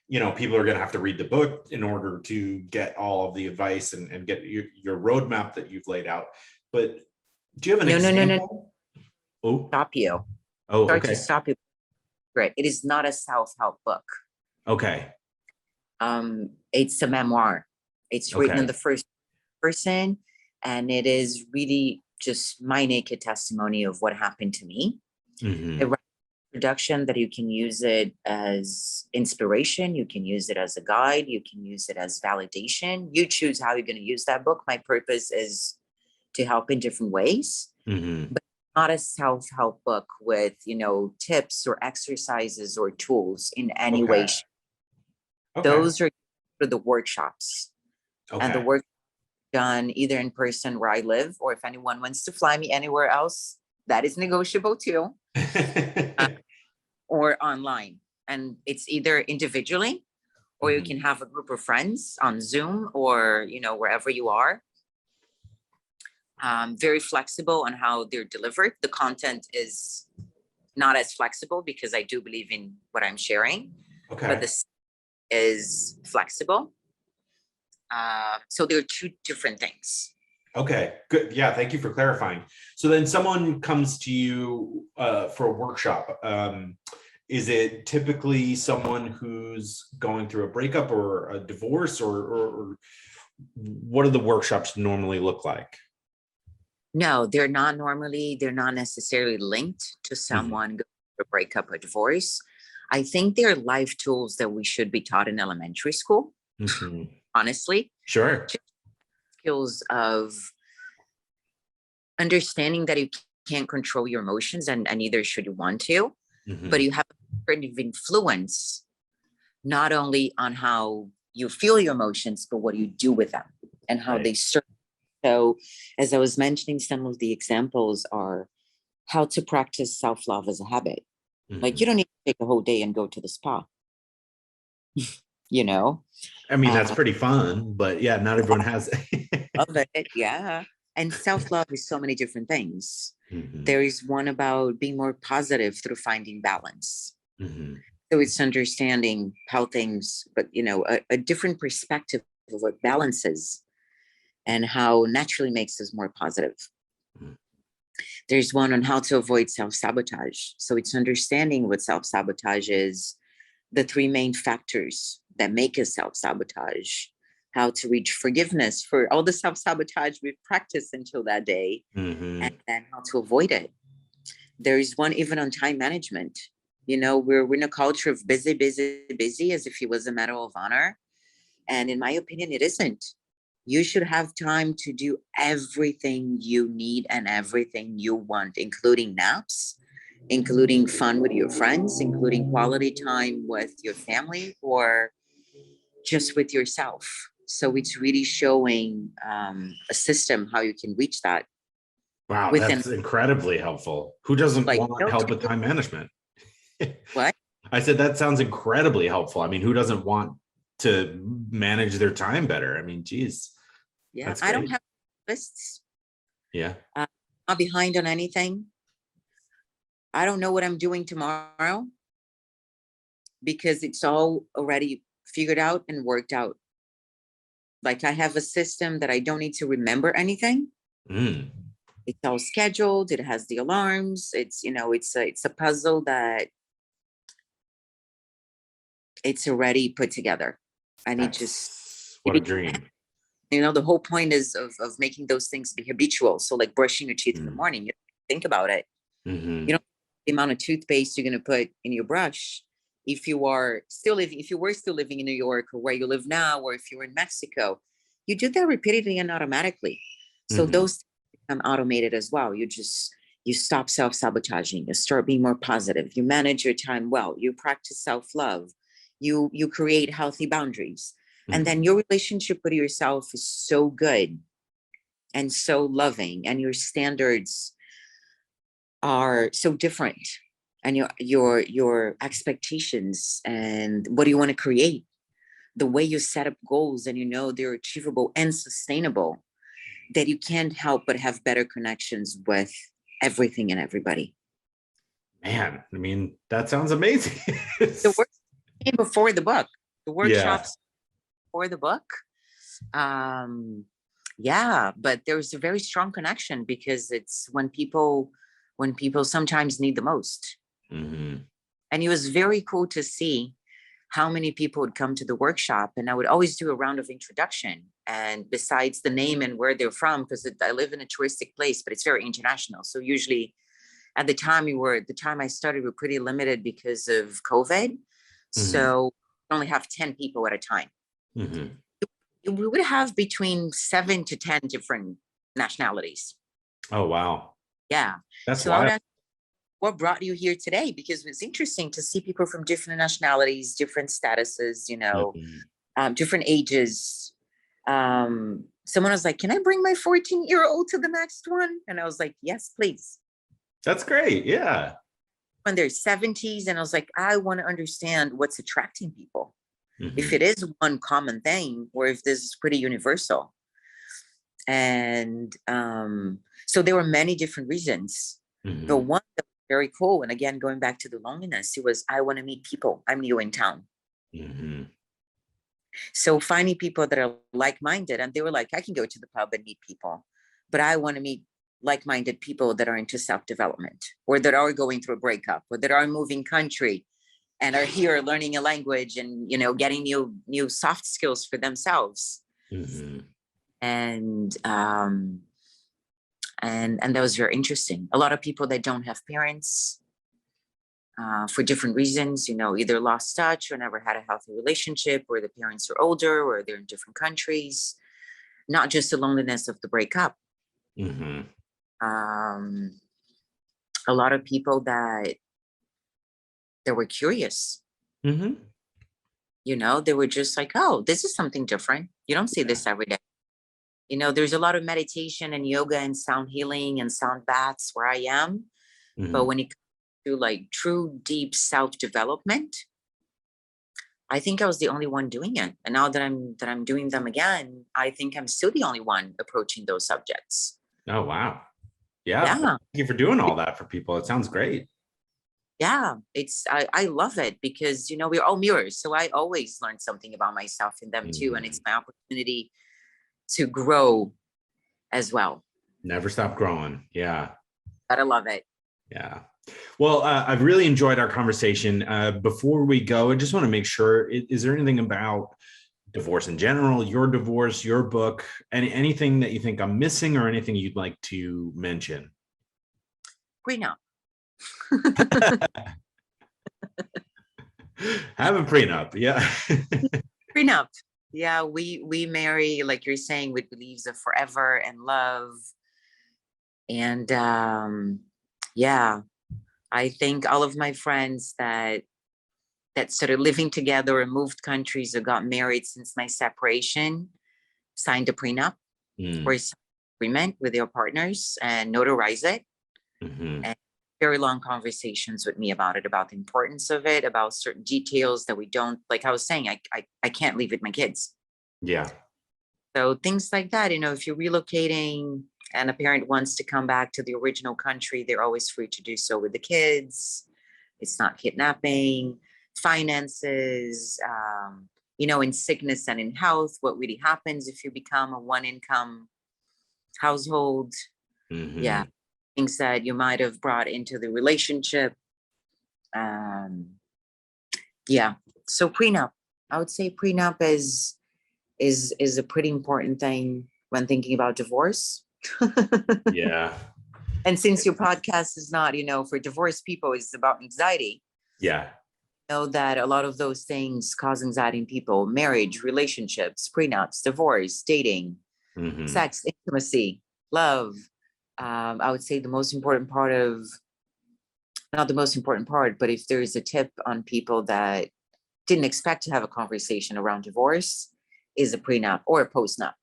people are going to have to read the book in order to get all of the advice and get your roadmap that you've laid out. But do you have an No. example? Oh, Stop you. oh, Sorry to okay. stop you. Great. It is not a self-help book. Okay. It's a memoir. It's written in Okay. the first person, and it is really just my naked testimony of what happened to me. Hmm. A introduction that you can use it as inspiration, you can use it as a guide, you can use it as validation. You choose how you're going to use that book. My purpose is to help in different ways, Hmm. but not a self-help book with, tips or exercises or tools in any way. Okay. Okay. Those are for the workshops, and the Okay. work done either in person where I live, or if anyone wants to fly me anywhere else, that is negotiable too, uh, or online. And it's either individually, or you Hmm. can have a group of friends on Zoom or, wherever you are. Very flexible on how they're delivered. The content is not as flexible because I do believe in what I'm sharing. but Okay. this is flexible. So there are two different things. Okay, good. Yeah, thank you for clarifying. So then someone comes to you for a workshop. Is it typically someone who's going through a breakup or a divorce, or what do the workshops normally look like? No, they're not necessarily linked to Mhm. someone going through a breakup or divorce. I think they're life tools that we should be taught in elementary school, Mhm. honestly. Sure. Just skills of understanding that you can't control your emotions, and neither should you want to, but Mhm. you have a kind of influence not only on how you feel your emotions, but what you do with them and how Right. they serve. So, as I was mentioning, some of the examples are how to practice self love as a habit. Like, you Mhm. don't need to take a whole day and go to the spa, you know? I mean, that's Uh, pretty fun, but yeah, not everyone has it. love it. Yeah. And self love is so many different things. Mhm. There is one about being more positive through finding balance. Mhm. So it's understanding how things, but a different perspective of what balance is and how naturally makes us more positive. Mhm. There's one on how to avoid self sabotage. So it's understanding what self sabotage is, the three main factors that make us self sabotage, how to reach forgiveness for all the self sabotage we've practiced until that day, and Mhm. then how to avoid it. There is one even on time management. We're in a culture of busy, busy, busy, as if it was a medal of honor. And in my opinion, it isn't. You should have time to do everything you need and everything you want, including naps, including fun with your friends, including quality time with your family, or just with yourself. So it's really showing a system how you can reach that Wow, within, that's incredibly helpful. Who doesn't like, want help with time management? what? I said that sounds incredibly helpful. I mean, who doesn't want to manage their time better? I mean, geez, Yeah, that's I don't great. have lists. Yeah. I'm not behind on anything. I don't know what I'm doing tomorrow because it's all already figured out and worked out. Like, I have a system that I don't need to remember anything. Mm. It's all scheduled. It has the alarms. It's a puzzle that it's already put together. And it just, That's what a dream. the whole point is of making those things be habitual. So, like brushing your teeth in the Mm. morning, you think about it. You Hmm. know, the amount of toothpaste you're going to put in your brush. If you were still living in New York or where you live now, or if you're in Mexico, you do that repeatedly and automatically. So Hmm. those become automated as well. You stop self-sabotaging, you start being more positive, you manage your time well, you practice self-love, you create healthy boundaries. And then Hmm. your relationship with yourself is so good and so loving, and your standards are so different, and your expectations and what do you want to create, the way you set up goals and they're achievable and sustainable, that you can't help but have better connections with everything and everybody. Man, I mean, that sounds amazing. The work came before the book, the Yeah. workshops for the book. um yeah, but there's a very strong connection because it's when people sometimes need the most. Hmm. And it was very cool to see how many people would come to the workshop. And I would always do a round of introduction. And besides the name and where they're from, because I live in a touristic place, but it's very international. So usually at the time I started, we were pretty limited because of COVID. Hmm. So we only have 10 people at a time. Hmm. We would have between 7 to 10 different nationalities. Oh, wow. Yeah. That's So I would wild. ask, what brought you here today? Because it's interesting to see people from different nationalities, different statuses, Mhm. different ages. Someone was like, "Can I bring my 14-year-old to the next one?" And I was like, "Yes, please." That's great. Yeah. When they're 70s, and I was like, I want to understand what's attracting people. If Hmm. it is one common thing, or if this is pretty universal. And so there were many different reasons. But Hmm. one that was very cool, and again, going back to the loneliness, it was, I want to meet people. I'm new in town. Mm-hmm. So finding people that are like-minded, and they were like, I can go to the pub and meet people, but I want to meet like-minded people that are into self-development, or that are going through a breakup, or that are moving country and are here learning a language and, getting new soft skills for themselves. Mm-hmm. And that was very interesting. A lot of people that don't have parents, for different reasons, either lost touch or never had a healthy relationship, or the parents are older, or they're in different countries. Not just the loneliness of the breakup. Mm-hmm. A lot of people that were curious. Mm-hmm. They were just like, oh, this is something different. You don't see this every day. There's a lot of meditation and yoga and sound healing and sound baths where I am. But Mm-hmm. when it comes to like true, deep self-development, I think I was the only one doing it. And now that I'm doing them again, I think I'm still the only one approaching those subjects. Oh, wow. Yeah. Yeah. Thank you for doing all that for people. It sounds great. Yeah. I love it because, we're all mirrors. So I always learn something about myself in them too. And Mm-hmm. it's my opportunity to grow as well. Never stop growing. Yeah. Gotta love it. Yeah. Well, I've really enjoyed our conversation. Before we go, I just want to make sure, is there anything about divorce in general, your divorce, your book, anything that you think I'm missing or anything you'd like to mention? Prenup. Have a prenup. Yeah. Prenup. Yeah, we marry, like you're saying, with beliefs of forever and love. And yeah, I think all of my friends that started living together or moved countries or got married since my separation signed a prenup or Mm. agreement with their partners and notarize it. Mm-hmm. And very long conversations with me about it, about the importance of it, about certain details that we don't, like I was saying, I can't leave with my kids. Yeah. So things like that, if you're relocating and a parent wants to come back to the original country, they're always free to do so with the kids. It's not kidnapping. Finances, in sickness and in health, what really happens if you become a one income household. Mm-hmm. Yeah. Things that you might have brought into the relationship. Um, yeah. So prenup, I would say prenup is a pretty important thing when thinking about divorce. Yeah. And since your podcast is not, for divorced people, it's about anxiety. Yeah. Know that a lot of those things cause anxiety in people: marriage, relationships, prenups, divorce, dating, Mm-hmm. sex, intimacy, love. I would say the most important part of, not the most important part, but if there is a tip on people that didn't expect to have a conversation around divorce, is a prenup or a postnup.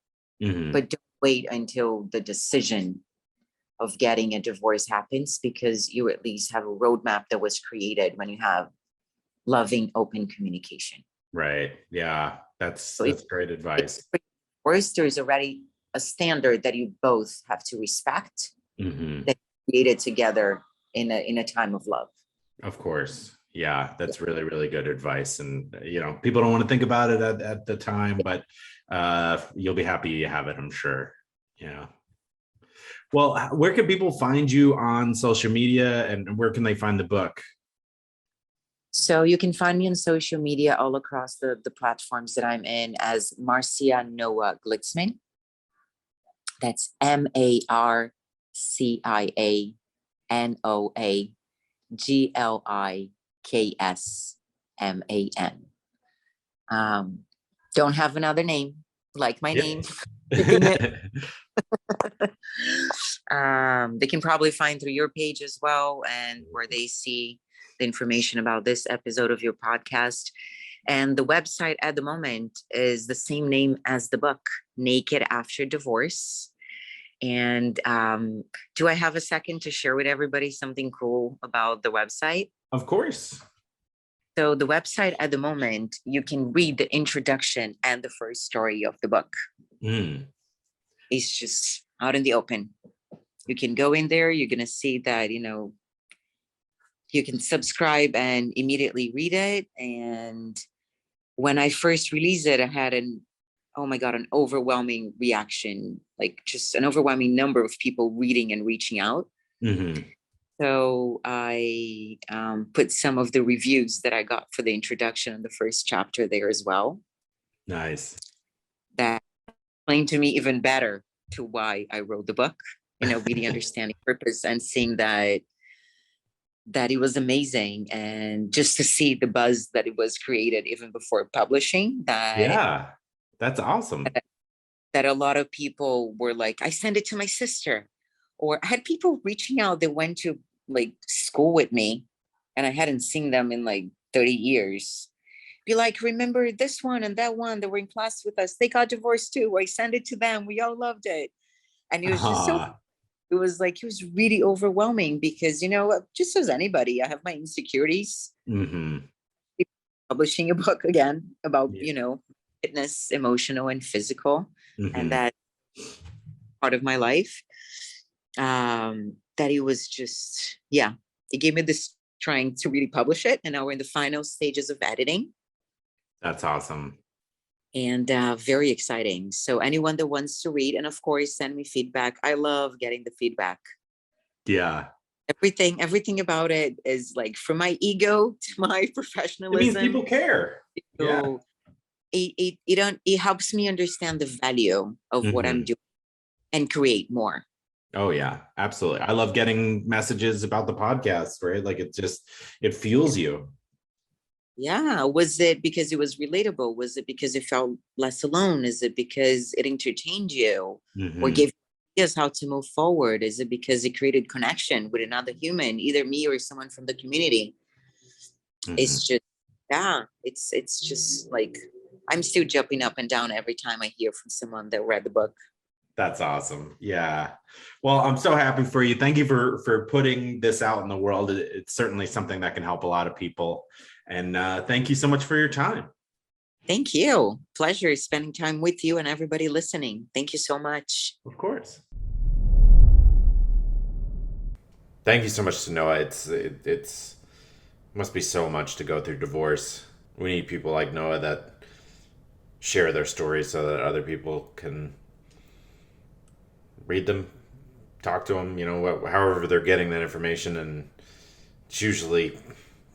Mm-hmm. But don't wait until the decision of getting a divorce happens, because you at least have a roadmap that was created when you have loving, open communication. Right. Yeah. So if That's great it's advice. divorce, there is already a standard that you both have to respect, Mm-hmm. that created together in a time of love. Of course. Yeah, that's really, really good advice. And, people don't want to think about it at the time, but you'll be happy you have it, I'm sure. Yeah. Well, where can people find you on social media and where can they find the book? So you can find me on social media all across the platforms that I'm in as Marcia Noah Glicksman. That's MarciaNoah Glicksman. Don't have another name like my name. Yep. Keeping it. They can probably find through your page as well, and where they see the information about this episode of your podcast. And the website at the moment is the same name as the book, Naked After Divorce. And do I have a second to share with everybody something cool about the website? Of course. So the website at the moment, you can read the introduction and the first story of the book. Mm. It's just out in the open. You can go in there, you're going to see that, you can subscribe and immediately read it. And when I first released it, I had oh my God, an overwhelming reaction, like just an overwhelming number of people reading and reaching out. Mm-hmm. So I put some of the reviews that I got for the introduction and the first chapter there as well. Nice. That explained to me even better to why I wrote the book, really understanding purpose and seeing that it was amazing, and just to see the buzz that it was created even before publishing, Yeah, that's awesome. that a lot of people were like, I sent it to my sister, or I had people reaching out that went to like school with me and I hadn't seen them in like 30 years. Be like, remember this one and that one that were in class with us? They got divorced too. I sent it to them. We all loved it. And it was just so, Ah, it was really overwhelming because, just as anybody, I have my insecurities. mm-hmm. Publishing a book again about, Yeah. fitness, emotional and physical. And Mm-hmm. that part of my life. That it was just, yeah, it gave me this trying to really publish it. And now we're in the final stages of editing, That's awesome. and very exciting. So anyone that wants to read, and of course, send me feedback. I love getting the feedback. Yeah. Everything about it is like from my ego to my It means professionalism. people care. Yeah. So it helps me understand the value of what I'm Mm-hmm. doing and create more. Oh yeah, absolutely. I love getting messages about the podcast, right? Like it fuels you. Yeah. Was it because it was relatable? Was it because it felt less alone? Is it because it entertained you or Mm-hmm. gave you ideas how to move forward? Is it because it created connection with another human, either me or someone from the community? Mm-hmm. It's just, yeah, it's just like I'm still jumping up and down every time I hear from someone that read the book. That's awesome. Yeah. Well, I'm so happy for you. Thank you for putting this out in the world. It's certainly something that can help a lot of people. And thank you so much for your time. Thank you. Pleasure spending time with you and everybody listening. Thank you so much. Of course. Thank you so much to Noah. It's must be so much to go through divorce. We need people like Noah that share their stories so that other people can read them, talk to them, however they're getting that information. And it's usually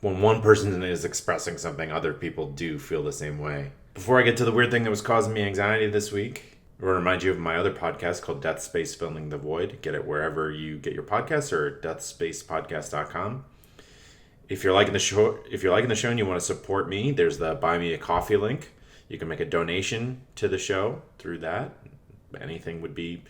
when one person is expressing something, other people do feel the same way. Before I get to the weird thing that was causing me anxiety this week, I want to remind you of my other podcast called Death Space Filling the Void. Get it wherever you get your podcasts or at deathspacepodcast.com. If you're liking the show, and you want to support me, there's the Buy Me a Coffee link. You can make a donation to the show through that. Anything would be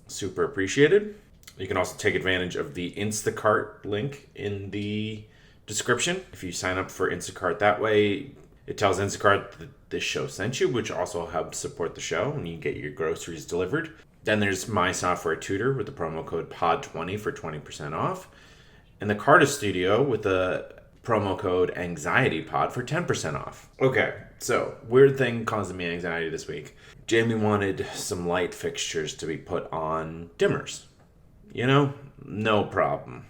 super appreciated. You can also take advantage of the Instacart link in the description. If you sign up for Instacart that way, it tells Instacart that this show sent you, which also helps support the show, and you get your groceries delivered. Then there's my Software Tutor with the promo code POD20 for 20% off. And the Carta Studio with the promo code AnxietyPod for 10% off. Okay, so weird thing causing me anxiety this week. Jamie wanted some light fixtures to be put on dimmers. No problem.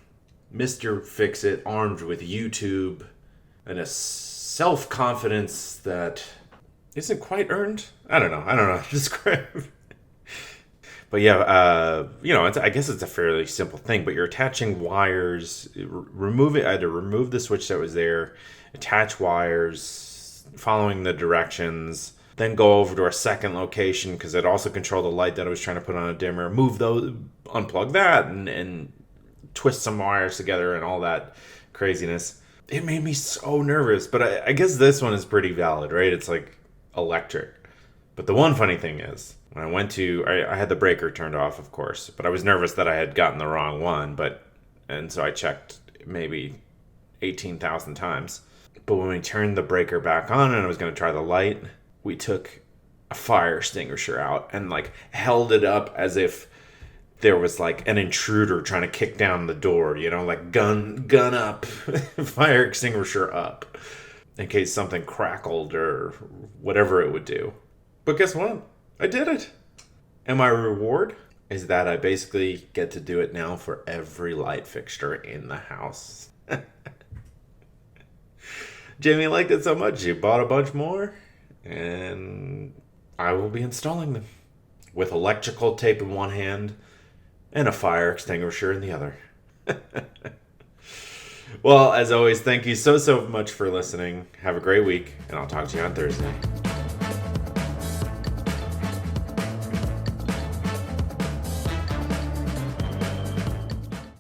Mr. Fix-It, armed with YouTube and a self-confidence that isn't quite earned. I don't know how to describe. But yeah, I guess it's a fairly simple thing. But you're attaching wires. I had to remove the switch that was there, attach wires, following the directions, then go over to our second location because it also controlled the light that I was trying to put on a dimmer. Move those, unplug that, and twist some wires together and all that craziness. It made me so nervous. But I guess this one is pretty valid, right? It's like electric. But the one funny thing is, when I had the breaker turned off, of course, but I was nervous that I had gotten the wrong one, and so I checked maybe 18,000 times. But when we turned the breaker back on and I was going to try the light, we took a fire extinguisher out and like held it up as if there was like an intruder trying to kick down the door, like gun up, fire extinguisher up, in case something crackled or whatever it would do. But guess what? I did it. And my reward is that I basically get to do it now for every light fixture in the house. Jamie liked it so much, she bought a bunch more, and I will be installing them with electrical tape in one hand and a fire extinguisher in the other. Well, as always, thank you so much for listening. Have a great week, and I'll talk to you on Thursday.